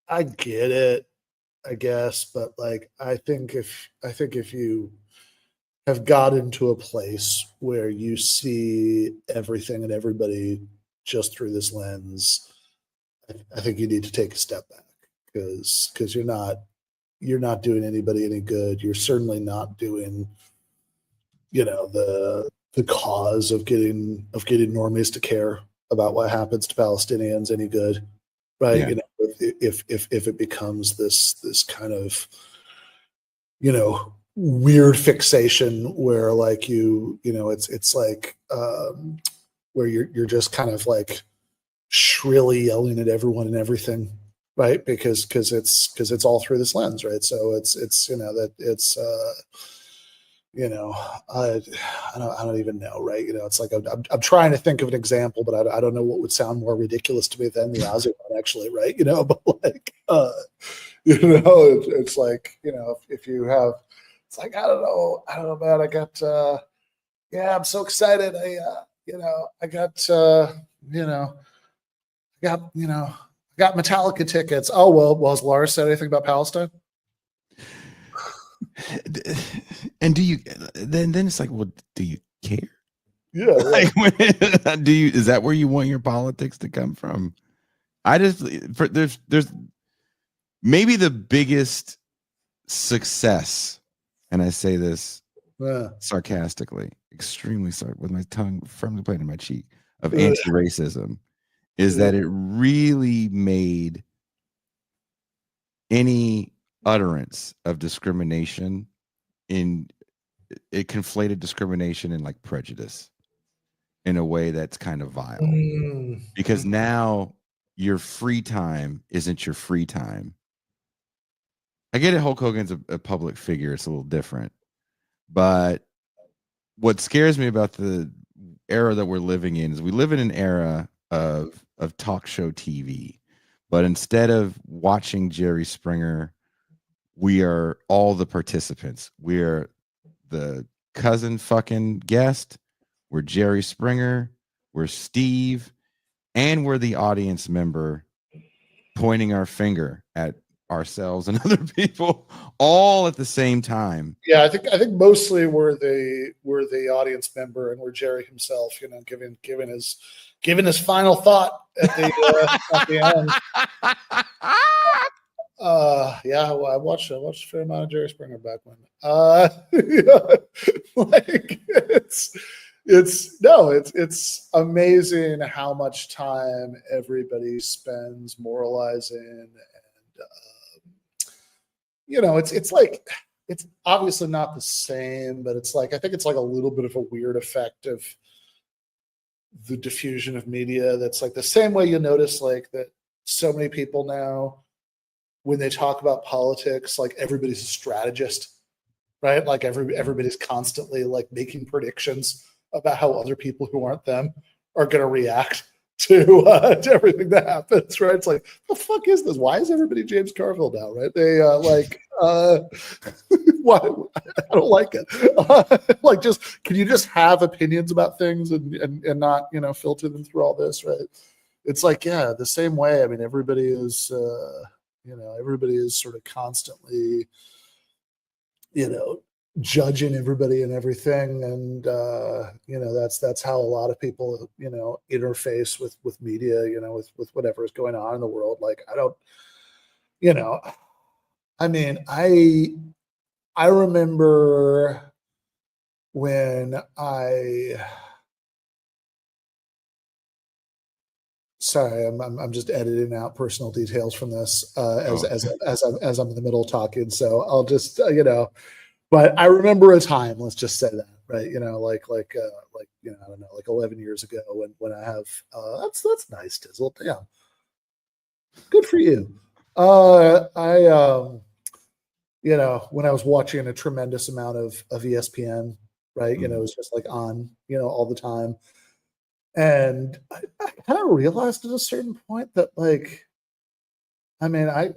I get it, I guess, but like I think if you have got into a place where you see everything and everybody just through this lens, I think you need to take a step back because you're not doing anybody any good. You're certainly not doing, the cause of getting normies to care about what happens to Palestinians any good, right? Yeah. If it becomes this kind of, weird fixation where like it's like where you're just kind of like shrilly yelling at everyone and everything, right? Because it's all through this lens, right? So it's that it's I don't even know, right? It's like I'm trying to think of an example, but I don't know what would sound more ridiculous to me than the Ozzy one, actually, right? But like it's like if you have, it's like I don't know, man. I got I'm so excited. I got got Metallica tickets. Oh well, has Lars said anything about Palestine? And do you then it's like, well, do you care? Yeah. Like, is that where you want your politics to come from? There's maybe the biggest success, and I say this sarcastically, extremely with my tongue firmly planted in my cheek, of anti-racism is that it really made any utterance of discrimination it conflated discrimination and like prejudice in a way that's kind of vile. Because now your free time isn't your free time. I get it. Hulk Hogan's a public figure. It's a little different. But what scares me about the era that we're living in is we live in an era of talk show TV. But instead of watching Jerry Springer, we are all the participants. We're the cousin fucking guest. We're Jerry Springer. We're Steve. And we're the audience member pointing our finger at ourselves and other people all at the same time. Yeah, I think mostly we're the audience member, and we're Jerry himself, you know, giving his final thought at the end. Yeah, well, I watched a fair amount of Jerry Springer back when. Like it's amazing how much time everybody spends moralizing, and it's like, it's obviously not the same, but it's like, I think it's like a little bit of a weird effect of the diffusion of media. That's like the same way you notice like that so many people now, when they talk about politics, like everybody's a strategist, right? Like everybody's constantly like making predictions about how other people who aren't them are going to react to everything that happens, right? It's like, the fuck is this? Why is everybody James Carville now, right? They why? I don't like it. Like, just, can you just have opinions about things and not, filter them through all this, right? It's like, yeah, the same way. I mean, everybody is sort of constantly, judging everybody and everything, and that's how a lot of people interface with media, with whatever is going on in the world. Like, I mean, I remember when sorry, I'm just editing out personal details from this as I'm in the middle of talking, so I'll just but I remember a time, let's just say that, right? I don't know, like 11 years ago, when I have that's nice, Dizzle. Damn, good for you. When I was watching a tremendous amount of ESPN, right? It was just like on, all the time. And I kind of realized at a certain point that, like, I mean, I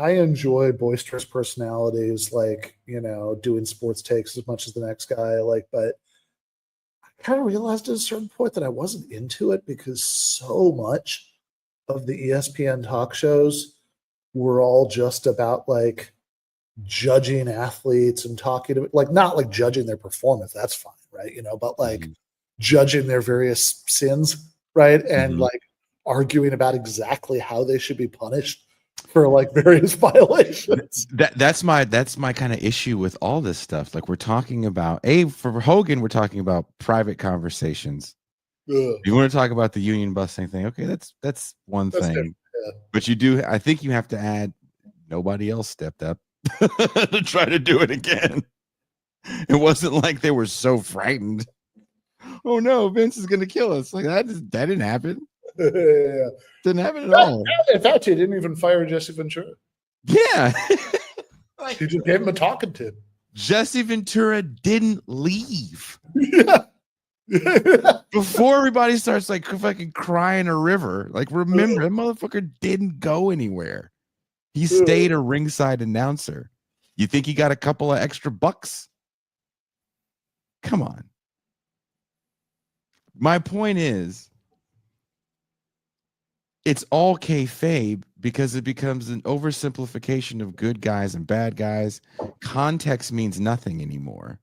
enjoy boisterous personalities, like, doing sports takes as much as the next guy, like, but I kind of realized at a certain point that I wasn't into it, because so much of the ESPN talk shows were all just about like judging athletes and talking to, like, not like judging their performance, that's fine, right? But like judging their various sins, right? And like arguing about exactly how they should be punished for like various violations. That's my kind of issue with all this stuff. Like, we're talking about, for Hogan, we're talking about private conversations. You want to talk about the union busting thing? Okay, that's one thing. Yeah. But I think you have to add, nobody else stepped up to try to do it again. It wasn't like they were so frightened. Oh no, Vince is going to kill us. Like, that didn't happen. Yeah. Didn't happen at all. In fact, he didn't even fire Jesse Ventura. Yeah. Like, he just gave him a talking to. Jesse Ventura didn't leave. Yeah. Before everybody starts like fucking crying a river. Like, remember, that motherfucker didn't go anywhere. He stayed a ringside announcer. You think he got a couple of extra bucks? Come on. My point is, it's all kayfabe, because it becomes an oversimplification of good guys and bad guys. Context means nothing anymore.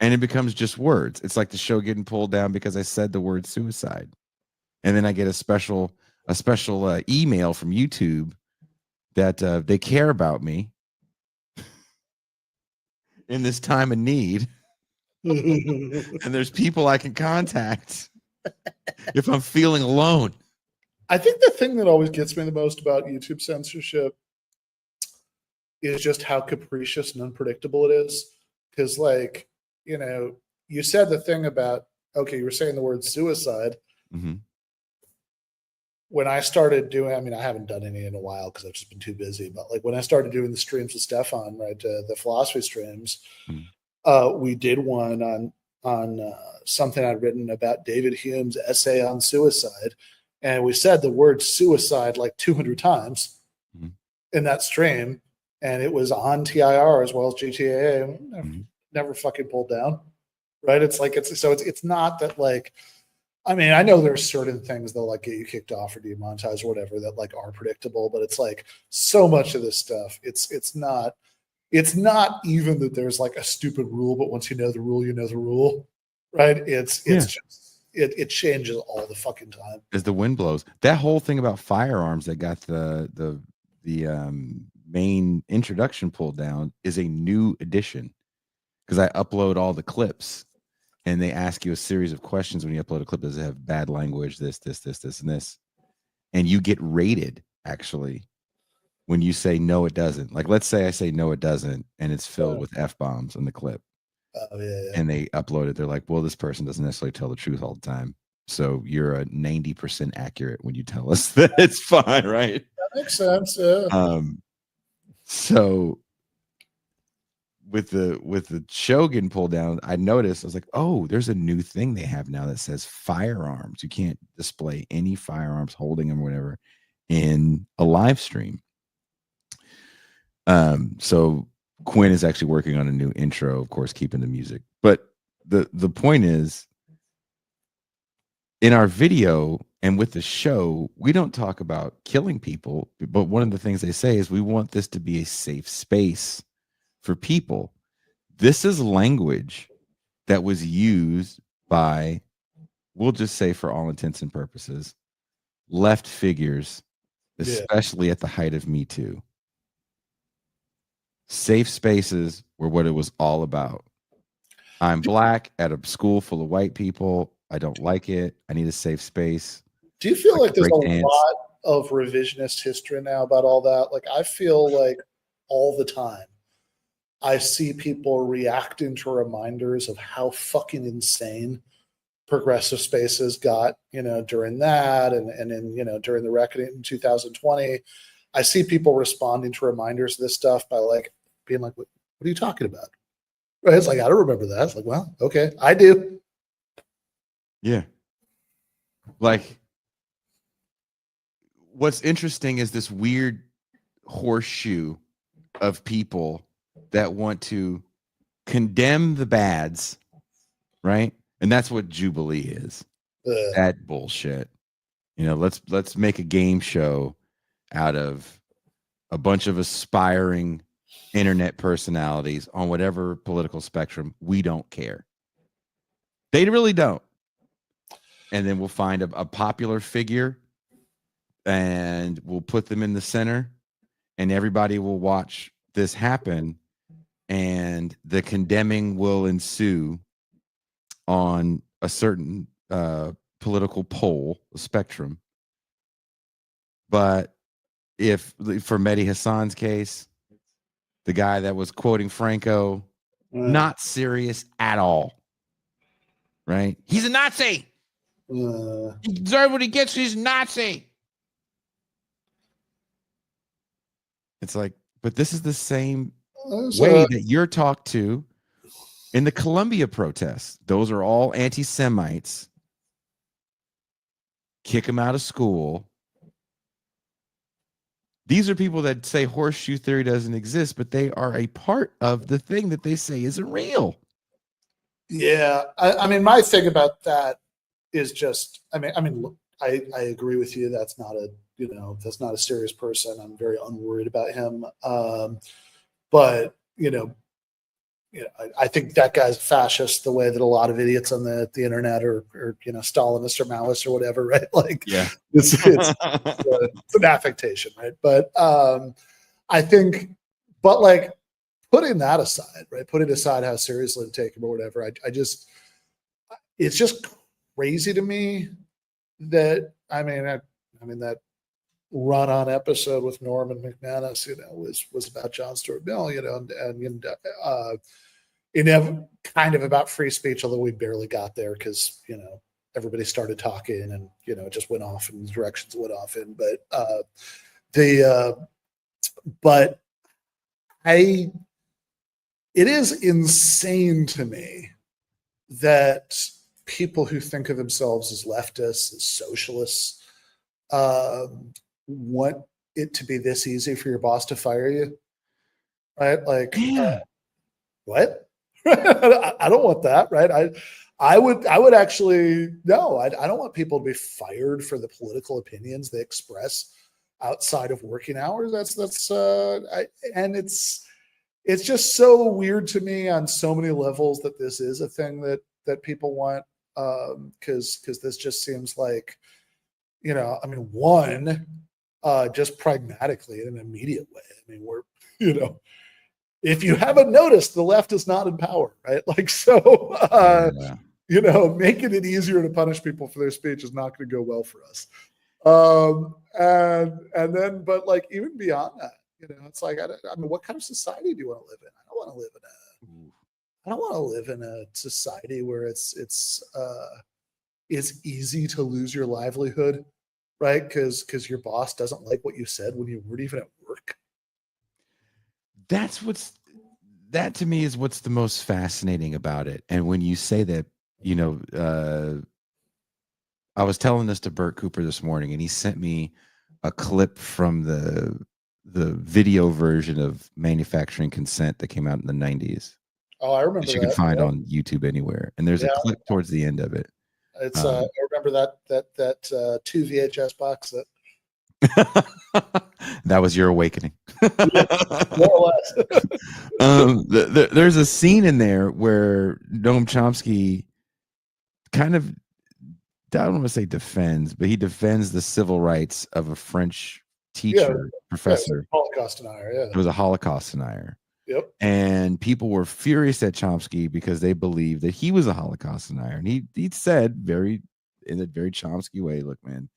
And it becomes just words. It's like the show getting pulled down because I said the word suicide. And then I get a special email from YouTube that they care about me in this time of need. And there's people I can contact if I'm feeling alone. I think the thing that always gets me the most about YouTube censorship is just how capricious and unpredictable it is. Because, like, you said the thing about, okay, you were saying the word suicide. when I started doing, I mean, I haven't done any in a while because I've just been too busy. But like when I started doing the streams with Stefan, right, the philosophy streams, we did one on something I'd written about David Hume's essay on suicide, and we said the word suicide like 200 times in that stream, and it was on TIR as well as GTAA. Never fucking pulled down, right? It's like it's not that like. I mean, I know there's certain things that like get you kicked off or demonetized or whatever that like are predictable, but it's like so much of this stuff. It's not even that there's like a stupid rule, but once you know the rule, you know the rule, right? It's just it changes all the fucking time as the wind blows. That whole thing about firearms that got the main introduction pulled down is a new edition because I upload all the clips. And they ask you a series of questions when you upload a clip. Does it have bad language? This, and this. And you get rated, actually, when you say, no, it doesn't. Like, let's say I say, no, it doesn't, and it's filled with F-bombs in the clip. Oh, yeah. And they upload it. They're like, well, this person doesn't necessarily tell the truth all the time. So you're a 90% accurate when you tell us that it's fine, right? That makes sense, yeah. So with the Shogun pull down, I noticed, I was like, oh, there's a new thing they have now that says firearms. You can't display any firearms, holding them or whatever in a live stream. So Quinn is actually working on a new intro, of course, keeping the music. But the point is, in our video and with the show, we don't talk about killing people, but one of the things they say is we want this to be a safe space for people. This is language that was used by, we'll just say for all intents and purposes, left figures, especially at the height of Me Too. Safe spaces were what it was all about. I'm black at a school full of white people. I don't like it. I need a safe space. Do you feel like there's a lot of revisionist history now about all that? Like, I feel like all the time I see people reacting to reminders of how fucking insane progressive spaces got, during that and in, during the reckoning in 2020. I see people responding to reminders of this stuff by like being like, what are you talking about? Right? It's like, I don't remember that. It's like, well, okay, I do. Yeah. Like, what's interesting is this weird horseshoe of people that want to condemn the bads, right? And that's what Jubilee is. That bullshit. Let's make a game show out of a bunch of aspiring internet personalities on whatever political spectrum. We don't care. They really don't. And then we'll find a popular figure and we'll put them in the center and everybody will watch this happen and the condemning will ensue on a certain political pole spectrum. But if for Mehdi Hassan's case, the guy that was quoting Franco, not serious at all, right? He's a Nazi. He deserves what he gets. He's a Nazi. It's like, but this is the same way that you're talked to in the Columbia protests. Those are all anti-Semites. Kick them out of school. These are people that say horseshoe theory doesn't exist, but they are a part of the thing that they say isn't real. Yeah. I mean, my thing about that is just, I agree with you. That's not a serious person. I'm very unworried about him. But I think that guy's a fascist the way that a lot of idiots on the internet are Stalinist or Maoist or whatever, right? Like, yeah, it's an affectation, right? But I think, but like putting that aside, right? Putting aside how seriously to take him or whatever, it's just crazy to me that that run-on episode with Norman McManus, was about John Stuart Mill, kind of about free speech, although we barely got there because everybody started talking, and it just went off in directions it went off in. But it is insane to me that people who think of themselves as leftists, as socialists, want it to be this easy for your boss to fire you, right? Like, what? I don't want that, right? I would actually no. I don't want people to be fired for the political opinions they express outside of working hours. And it's just so weird to me on so many levels that this is a thing that people want, because this just seems like, I mean, one, just pragmatically in an immediate way. I mean, we're, if you haven't noticed, the left is not in power, right? Like, so, making it easier to punish people for their speech is not going to go well for us. And then, but like, even beyond that, it's like, I mean, what kind of society do you want to live in? I don't want to live in a society where it's easy to lose your livelihood, right? Because your boss doesn't like what you said when you weren't even at work. That to me is what's the most fascinating about it. And when you say that, I was telling this to Bert Cooper this morning, and he sent me a clip from the video version of Manufacturing Consent that came out in the 90s. Oh, I remember that you can find on YouTube anywhere. And there's a clip towards the end of it. It's I remember that 2 VHS box set. That was your awakening. More or less. There's a scene in there where Noam Chomsky kind of, I don't want to say defends, but he defends the civil rights of a French teacher, professor. Holocaust denier, yeah. It was a Holocaust denier. Yep. And people were furious at Chomsky because they believed that he was a Holocaust denier. And he said in a very Chomsky way, look, man,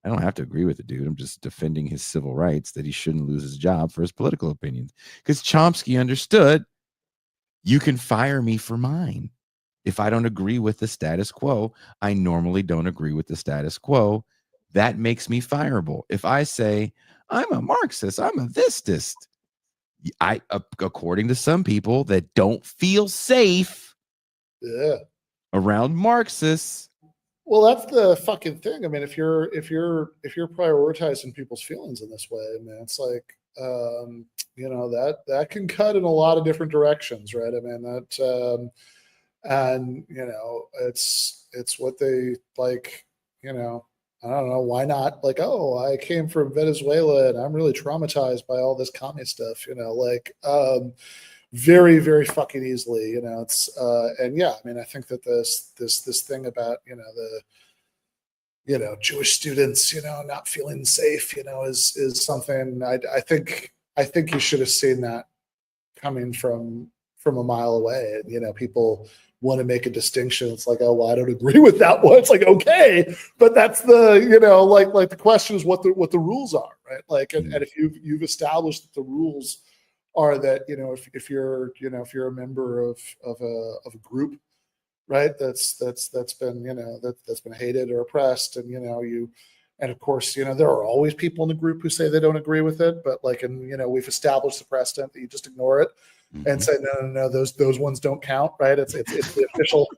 I don't have to agree with the dude. I'm just defending his civil rights, that he shouldn't lose his job for his political opinions. Because Chomsky understood, you can fire me for mine. If I don't agree with the status quo, I normally don't agree with the status quo. That makes me fireable. If I say, I'm a Marxist, I'm a thisist, according to some people that don't feel safe around Marxists. Well, that's the fucking thing. I mean, if you're prioritizing people's feelings in this way, I mean, it's like, that can cut in a lot of different directions, right? I mean, that, and it's what they like, I don't know, why not? Like, oh, I came from Venezuela and I'm really traumatized by all this commie stuff, very, very fucking easily, it's, and yeah, I mean, I think that this thing about, the, Jewish students, not feeling safe, is something I think you should have seen that coming from a mile away. People want to make a distinction. It's like, oh, well, I don't agree with that one. It's like, okay, but that's the, like the question is what the rules are, right? Like, and if you've established that the rules are that, if you're a member of a group, right, that's been, that's been hated or oppressed, and, and of course, there are always people in the group who say they don't agree with it, but like, and, we've established the precedent that you just ignore it and say, no, those ones don't count, right? It's the official,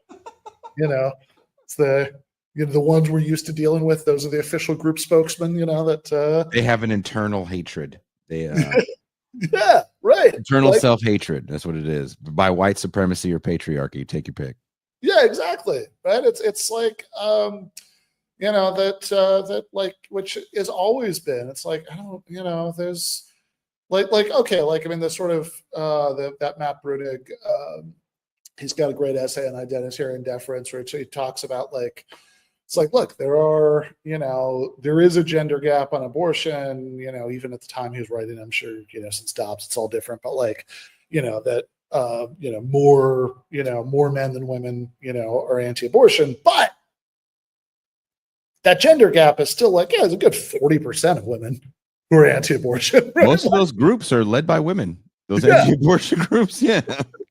it's the ones we're used to dealing with. Those are the official group spokesmen, that they have an internal hatred. They yeah, right. Internal self-hatred. That's what it is. By white supremacy or patriarchy, take your pick. Yeah, exactly. Right. It's like, that like, which has always been, it's like, I don't, there's like, okay. Like, I mean, the sort of, that Matt Brunig, he's got a great essay on identitarian deference, which he talks about, like, it's like, look, there is a gender gap on abortion, even at the time he was writing, I'm sure, since Dobbs, it's all different, but like, that, more men than women, are anti-abortion, but that gender gap is still like, it's a good 40% of women who are anti-abortion. Right? Most of those groups are led by women, those anti-abortion groups. Yeah.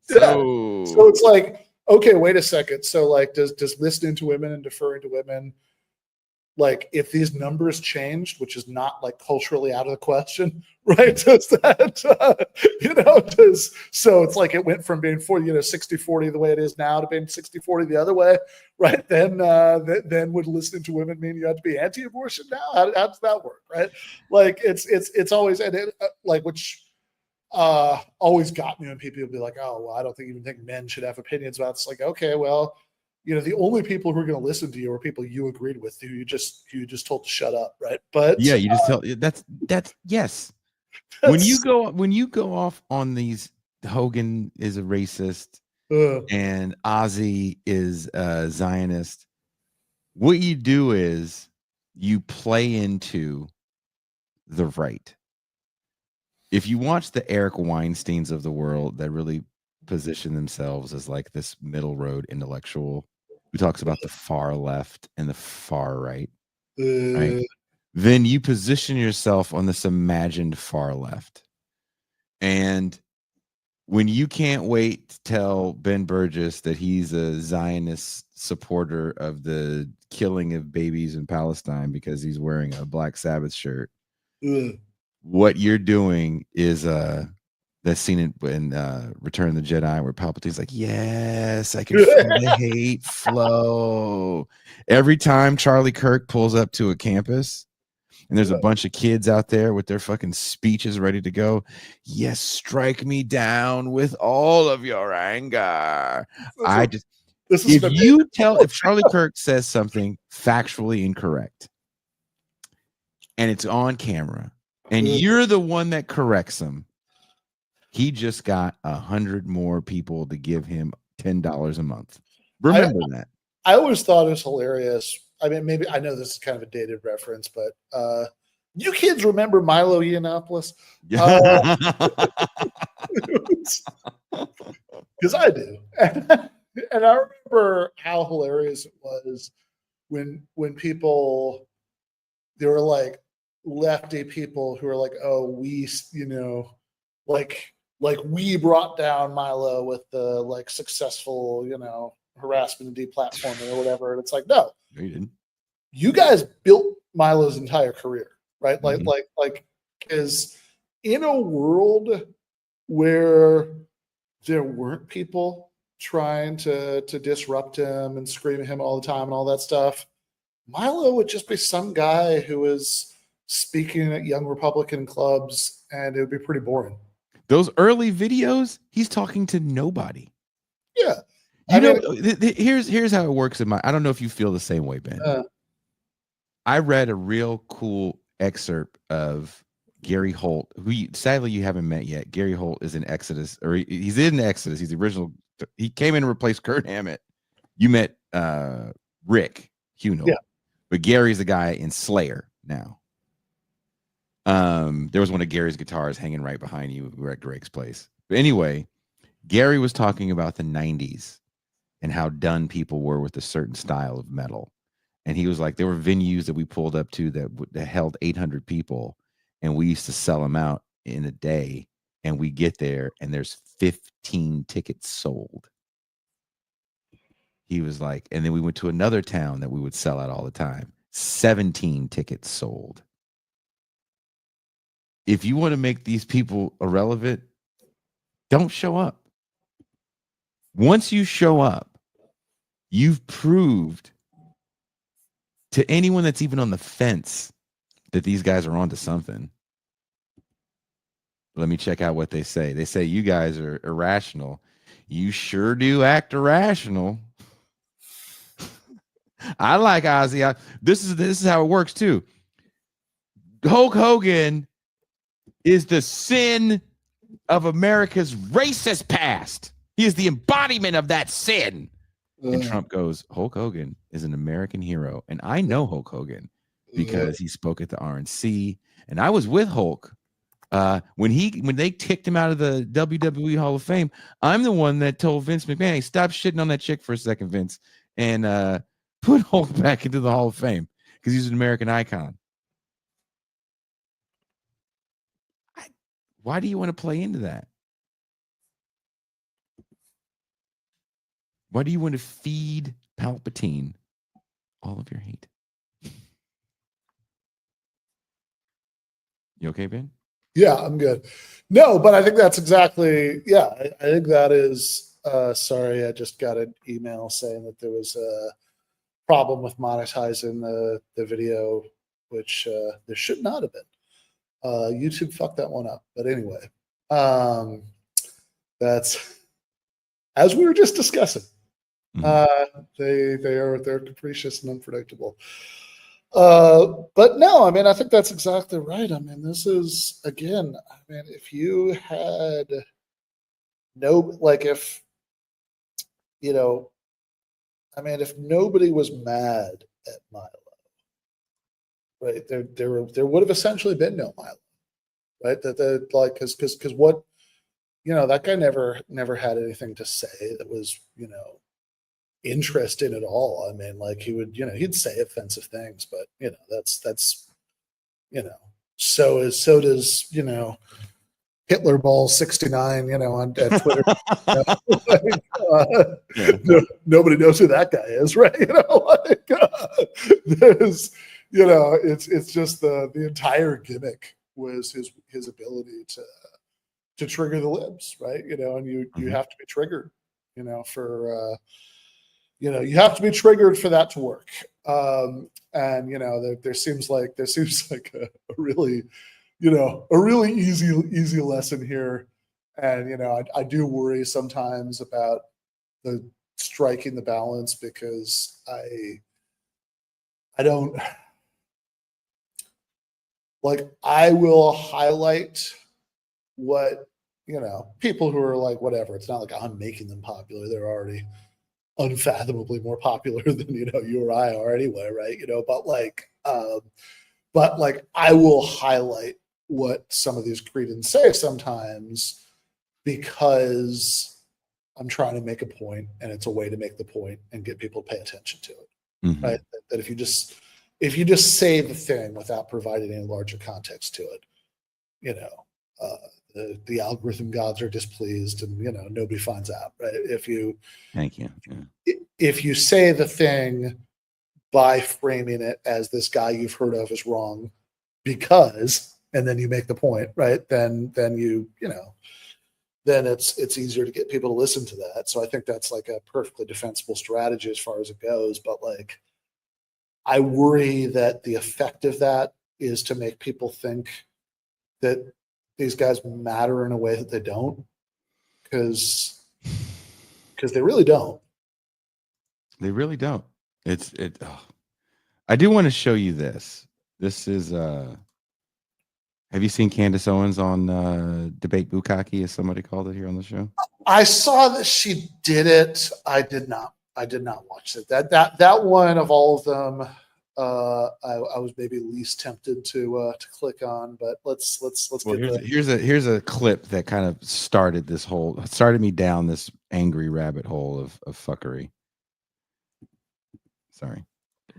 So it's like, Okay, wait a second. So like, does listening to women and deferring to women, like if these numbers changed, which is not like culturally out of the question, right? Does that, so it's like it went from being 40, 60-40 the way it is now to being 60-40 the other way, right? Then would listening to women mean you have to be anti-abortion now? How does that work, right? Like it's always, and it, like, which always got me when people would be like, oh, well, I don't even think men should have opinions about it. It's like, okay, well, the only people who are going to listen to you are people you agreed with, who you just told to shut up, right? But Yeah, you just tell that's yes. When you go off on these, Hogan is a racist and Ozzy is a Zionist, what you do is you play into the right. If you watch the Eric Weinsteins of the world that really position themselves as like this middle road intellectual who talks about the far left and the far right, right? Then you position yourself on this imagined far left. And when you can't wait to tell Ben Burgis that he's a Zionist supporter of the killing of babies in Palestine because he's wearing a Black Sabbath shirt, what you're doing is that scene in Return of the Jedi where Palpatine's like, yes, I can feel the hate flow. Every time Charlie Kirk pulls up to a campus and there's a bunch of kids out there with their fucking speeches ready to go, yes, strike me down with all of your anger. If Charlie Kirk says something factually incorrect and it's on camera and you're the one that corrects him, he just got 100 more people to give him $10 a month. Remember that. I always thought it was hilarious. I mean, maybe I know this is kind of a dated reference, but you kids remember Milo Yiannopoulos? Because I do. And I remember how hilarious it was when people, they were like lefty people who were like, oh, we, like we brought down Milo with the like successful, harassment and deplatforming or whatever. And it's like, no, you didn't. You guys built Milo's entire career, right? Because in a world where there weren't people trying to disrupt him and scream at him all the time and all that stuff, Milo would just be some guy who was speaking at young Republican clubs, and it would be pretty boring. Those early videos, he's talking to nobody. Yeah. Here's how it works I don't know if you feel the same way, Ben. I read a real cool excerpt of Gary Holt, who sadly you haven't met yet. Gary Holt is in Exodus, or he's in Exodus. He's the original. He came in to replace Kurt Hammett. You met Rick Hunold, but Gary's the guy in Slayer now. There was one of Gary's guitars hanging right behind you. We were at Greg's place. But anyway, Gary was talking about the 90s and how done people were with a certain style of metal. And he was like, there were venues that we pulled up to that held 800 people, and we used to sell them out in a day. And we get there, and there's 15 tickets sold. He was like, and then we went to another town that we would sell out all the time. 17 tickets sold. If you want to make these people irrelevant, don't show up. Once you show up, you've proved to anyone that's even on the fence that these guys are onto something. Let me check out what they say. They say you guys are irrational. You sure do act irrational. I like Ozzy. This is how it works too. Hulk Hogan is the sin of America's racist past. He is the embodiment of that sin. And Trump goes, Hulk Hogan is an American hero. And I know Hulk Hogan because he spoke at the RNC. And I was with Hulk when they kicked him out of the WWE Hall of Fame. I'm the one that told Vince McMahon, hey, stop shitting on that chick for a second, Vince, and put Hulk back into the Hall of Fame because he's an American icon. Why do you want to play into that? Why do you want to feed Palpatine all of your hate? You okay, Ben? Yeah, I'm good. No, but I think that's exactly, yeah, I think that is, sorry, I just got an email saying that there was a problem with monetizing the video, which there should not have been. YouTube fucked that one up. But anyway, that's, as we were just discussing, they're capricious and unpredictable. But no, I mean, I think that's exactly right. I mean, this is, again, I mean, if you had no, like, if, you know, I mean, if nobody was mad at Milo, right, there would have essentially been no Milo, right? That like, because what, that guy never had anything to say that was, interesting at all. I mean, like, he would, he'd say offensive things, but that's so does Hitler Ball 69, on Twitter. Like, nobody knows who that guy is, right? There's, it's just the entire gimmick was his ability to trigger the libs, right? And you have to be triggered, for you have to be triggered for that to work. And there seems like a really a really easy lesson here. And I do worry sometimes about the striking the balance, because I don't like, I will highlight what people who are like, whatever, it's not like I'm making them popular, they're already unfathomably more popular than you or I are anyway, right? But I will highlight what some of these cretins say sometimes, because I'm trying to make a point, and it's a way to make the point and get people to pay attention to it. Right? That if you just say the thing without providing any larger context to it, the algorithm gods are displeased, and nobody finds out, right? Thank you. Yeah. If you say the thing by framing it as this guy you've heard of is wrong because, and then you make the point, right? Then it's easier to get people to listen to that. So I think that's like a perfectly defensible strategy as far as it goes. But I worry that the effect of that is to make people think that these guys matter in a way that they don't, because they really don't. They really don't. I do want to show you this. This is have you seen Candace Owens on Debate Bukkake, as somebody called it here on the show? I saw that she did it. I did not watch it. That one of all of them, I was maybe least tempted to click on. But let's well, here's a clip that kind of started me down this angry rabbit hole of fuckery. Sorry.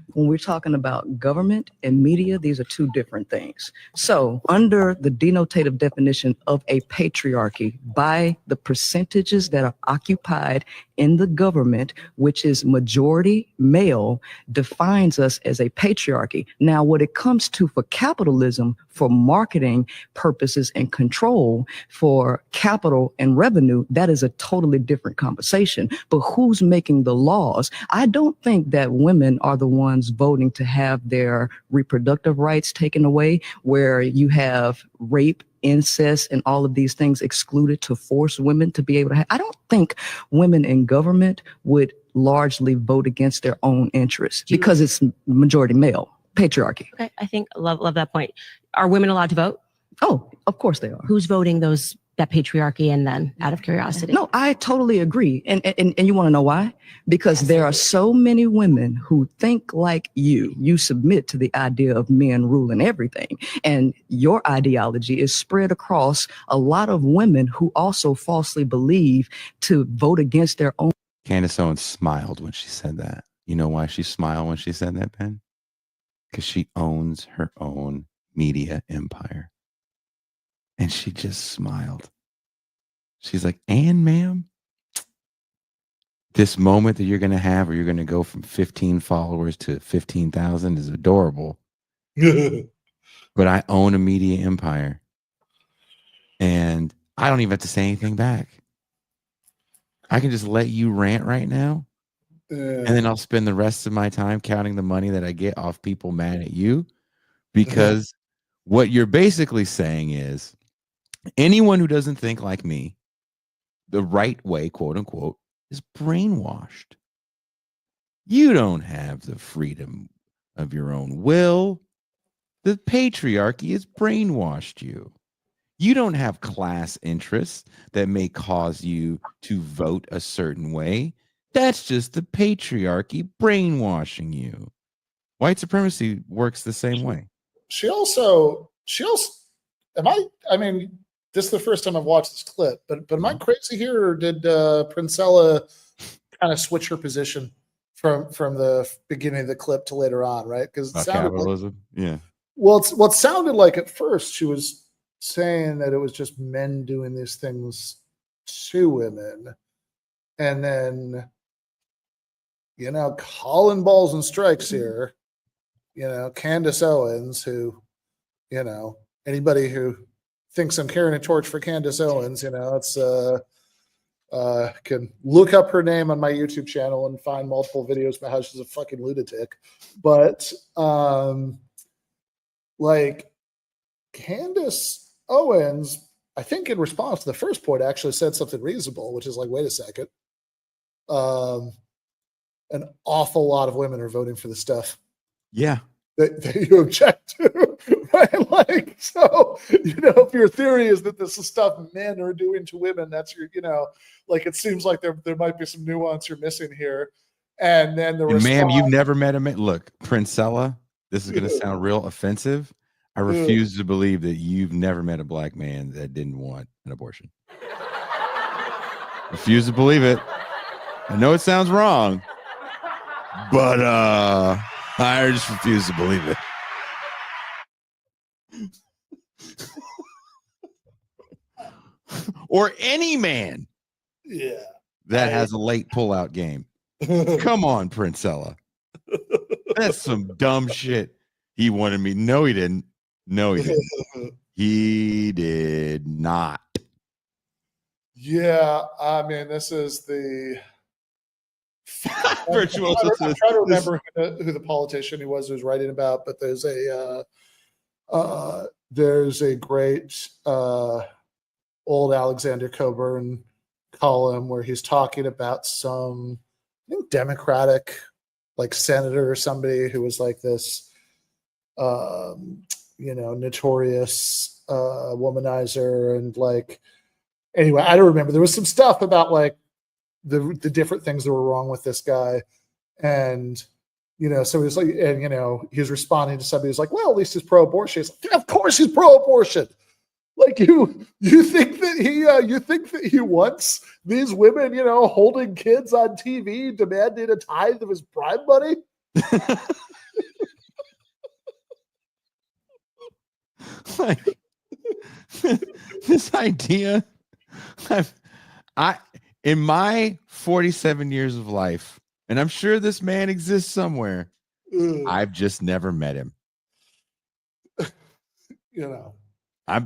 When we're talking about government and media, these are two different things. So under the denotative definition of a patriarchy, by the percentages that are occupied in the government, which is majority male, defines us as a patriarchy. Now, what it comes to for capitalism, for marketing purposes and control, for capital and revenue, that is a totally different conversation. But who's making the laws? I don't think that women are the ones voting to have their reproductive rights taken away, where you have rape, incest, and all of these things excluded to force women to be able to have. I don't think women in government would largely vote against their own interests because it's majority male, patriarchy. Okay, I think love that point. Are women allowed to vote? Oh, of course they are. Who's voting that patriarchy? And then, out of curiosity. No, I totally agree. And you want to know why? Because there are so many women who think like you submit to the idea of men ruling everything. And your ideology is spread across a lot of women who also falsely believe to vote against their own. Candace Owens smiled when she said that. You know why she smiled when she said that, Ben? Because she owns her own media empire. And she just smiled. She's like, "And ma'am, this moment that you're going to have where you're going to go from 15 followers to 15,000 is adorable. But I own a media empire. And I don't even have to say anything back. I can just let you rant right now. And then I'll spend the rest of my time counting the money that I get off people mad at you. Because what you're basically saying is anyone who doesn't think like me, the right way, quote unquote, is brainwashed. You don't have the freedom of your own will. The patriarchy has brainwashed you. You don't have class interests that may cause you to vote a certain way. That's just the patriarchy brainwashing you. White supremacy works the same way. She also, I mean, this is the first time I've watched this clip, but am I crazy here, or did Princella kind of switch her position from the beginning of the clip to later on, right? Because it sounded capitalism, like, well, it sounded like at first she was saying that it was just men doing these things to women, and then, you know, calling balls and strikes here. You know, Candace Owens, who, you know, anybody who thinks I'm carrying a torch for Candace Owens, you know, it's can look up her name on my YouTube channel and find multiple videos about how she's a fucking lunatic. But like Candace Owens, I think in response to the first point, actually said something reasonable, which is like, wait a second. An awful lot of women are voting for the stuff. Yeah. That you object to, right? Like, so, you know, if your theory is that this is stuff men are doing to women, that's your, you know, like, it seems like there might be some nuance you're missing here. And then the response, ma'am, you've never met a man. Look, Princella, this is going to sound real offensive. I refuse to believe that you've never met a black man that didn't want an abortion. Refuse to believe it. I know it sounds wrong, but I just refuse to believe it. Or any man that has a late pullout game. Come on, Princella. That's some dumb shit. He wanted me. No, he didn't. No, he didn't. He did not. Yeah, I mean, this is the virtuoso. I'm trying to remember who the politician he was writing about, but there's a great old Alexander Coburn column where he's talking about some, I think, Democratic like senator or somebody who was like this you know, notorious womanizer, and like, anyway, I don't remember. There was some stuff about like the different things that were wrong with this guy. And, you know, so he was like, and, you know, he was responding to somebody who's like, well, at least he's pro-abortion. He's like, of course he's pro-abortion. Like, you think that he wants these women, you know, holding kids on TV, demanding a tithe of his bribe money? Like, this idea, in my 47 years of life, and I'm sure this man exists somewhere, I've just never met him. You know,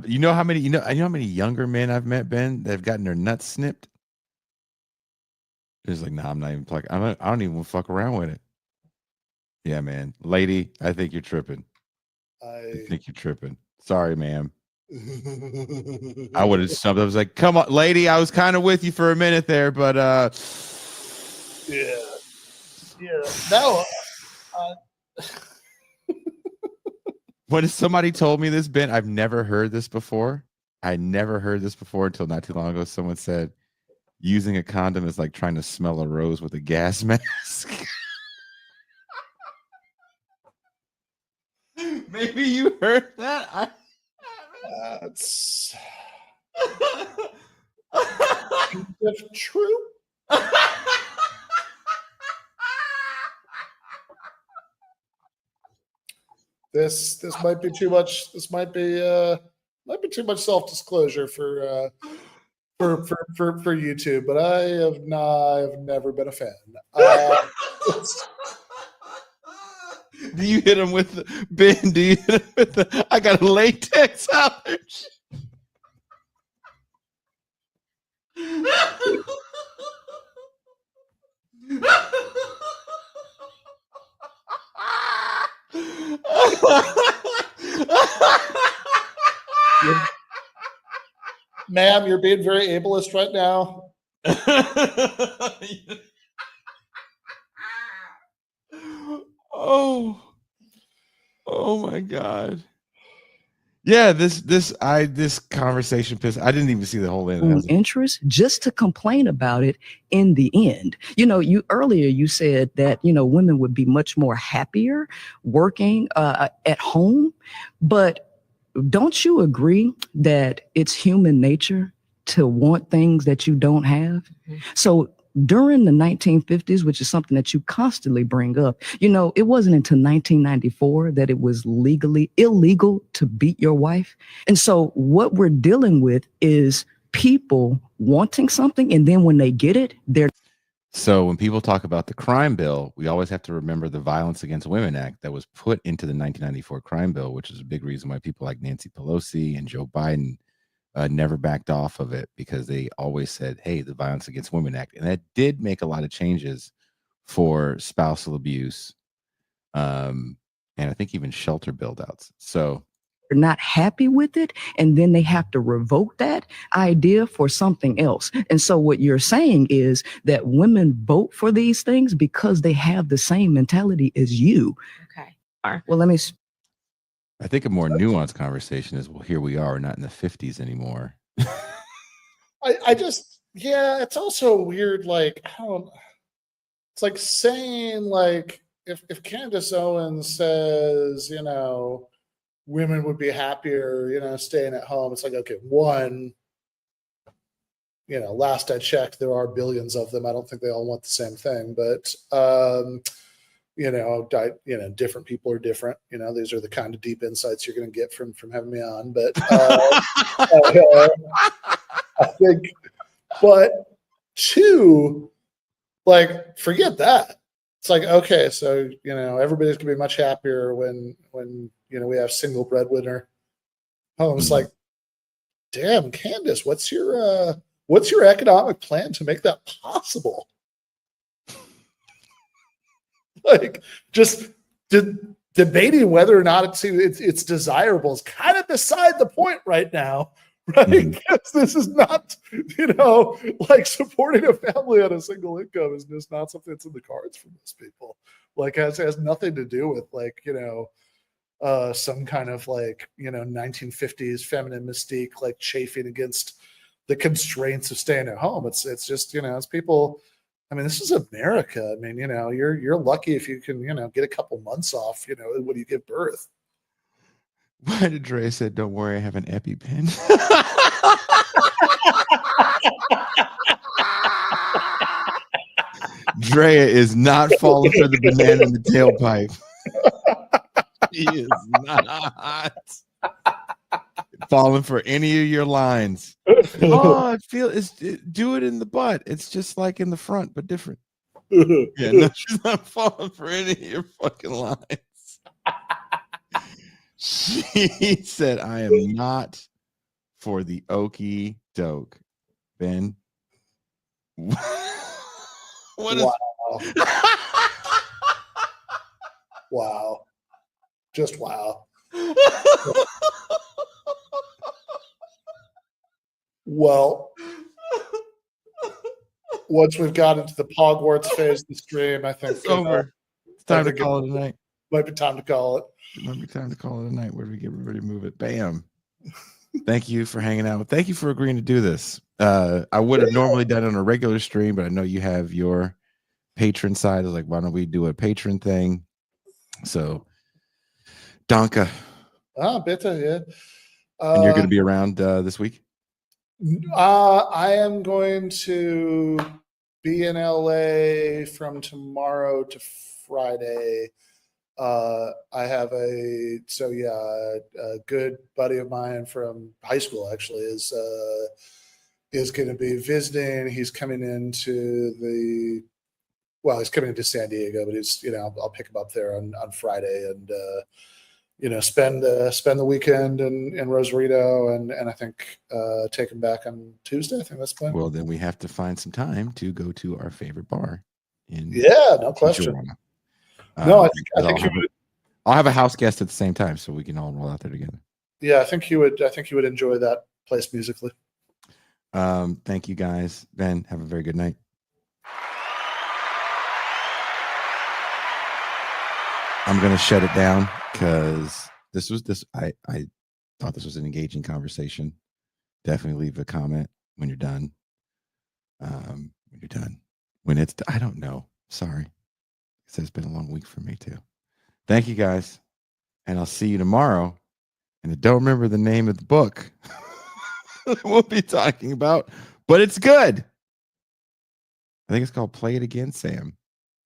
you know how many younger men I've met, Ben, that have gotten their nuts snipped. It's like, nah, I'm not even plugging. I don't even fuck around with it. Yeah, man, lady, I think you're tripping. I think you're tripping. Sorry, ma'am. I would have stumped. I was like, come on, lady. I was kind of with you for a minute there, but yeah. No. When somebody told me this, Ben, I've never heard this before. I never heard this before until not too long ago. Someone said using a condom is like trying to smell a rose with a gas mask. Maybe you heard that. That's true. This might be too much. This might be too much self-disclosure for for YouTube, but I've never been a fan. Do you hit him with Ben? Do you hit him with I got a latex allergy? Ma'am, you're being very ableist right now. Oh my God. Yeah, this conversation pissed. I didn't even see the whole end. Interest just to complain about it in the end. You earlier you said that, women would be much more happier working at home, but don't you agree that it's human nature to want things that you don't have? Mm-hmm. So during the 1950s, which is something that you constantly bring up, it wasn't until 1994 that it was legally illegal to beat your wife. And so what we're dealing with is people wanting something, and then when they get it, they're... So when people talk about the crime bill, we always have to remember the Violence Against Women Act that was put into the 1994 crime bill, which is a big reason why people like Nancy Pelosi and Joe Biden never backed off of it, because they always said, hey, the Violence Against Women Act. And that did make a lot of changes for spousal abuse, and I think even shelter build-outs. So not happy with it, and then they have to revoke that idea for something else. And so what you're saying is that women vote for these things because they have the same mentality as you. Okay. Well, I think a more nuanced conversation is, well, here we are, not in the 50s anymore. It's also weird. Like, it's like saying, like, if Candace Owens says, women would be happier, staying at home. It's like, okay, one, last I checked, there are billions of them. I don't think they all want the same thing, but, different people are different. These are the kind of deep insights you're going to get from having me on. But I think, but two, like, forget that. It's like, okay, so, everybody's going to be much happier when we have single breadwinner homes. Mm-hmm. Like, damn, Candace, what's your economic plan to make that possible? Like, just debating whether or not it's desirable is kind of beside the point right now, right? Mm-hmm. Because this is not, like, supporting a family on a single income is just not something that's in the cards for most people. Like, it has nothing to do with, like, some kind of, like, 1950s feminine mystique, like chafing against the constraints of staying at home. It's just, it's people. I mean, this is America. I mean, you're lucky if you can, get a couple months off, when you give birth. Why did Dre said, don't worry, I have an EpiPen? Drea is not falling for the banana in the tailpipe. He is not falling for any of your lines. Oh, do it in the butt. It's just like in the front, but different. Yeah, no, she's not falling for any of your fucking lines. She said, I am not for the okey doke. Ben. What is wow. Just wow. Well, once we've got into the Hogwarts phase of the stream, I think it's over. It's time to call it a night. Might be time to call it. It might be time to call it a night. Where do we get everybody to move it? Bam. Thank you for hanging out. Thank you for agreeing to do this. I would have normally done it on a regular stream, but I know you have your patron side. I was like, why don't we do a patron thing? So, Danke. Bitte, yeah. And you're going to be around this week? I am going to be in LA from tomorrow to Friday. I have a good buddy of mine from high school actually is is going to be visiting. He's coming into he's coming into San Diego, but I'll pick him up there on Friday and, spend the weekend in Rosarito and I think take him back on Tuesday. I think that's planned. Well, then we have to find some time to go to our favorite bar. No question. No, I think I'll have a house guest at the same time, so we can all roll out there together. Yeah, I think you would enjoy that place musically. Thank you guys. Ben, have a very good night. I'm gonna shut it down because I thought this was an engaging conversation. Definitely leave a comment when you're done. I don't know. Sorry. It's been a long week for me too. Thank you guys. And I'll see you tomorrow. And I don't remember the name of the book we'll be talking about, but it's good. I think it's called Play It Again, Sam.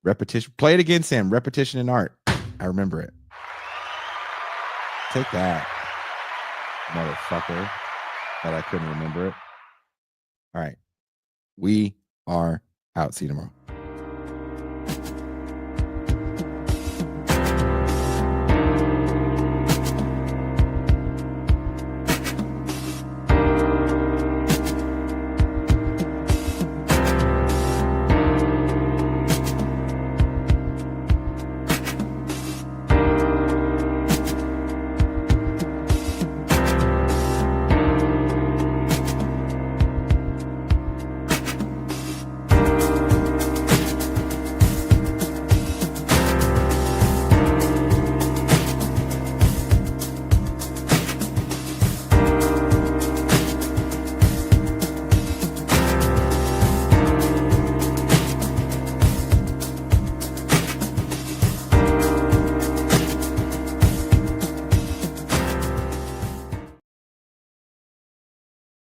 Repetition. Play It Again, Sam. Repetition in Art. I remember it. Take that, motherfucker. That I couldn't remember it. All right. We are out. See you tomorrow.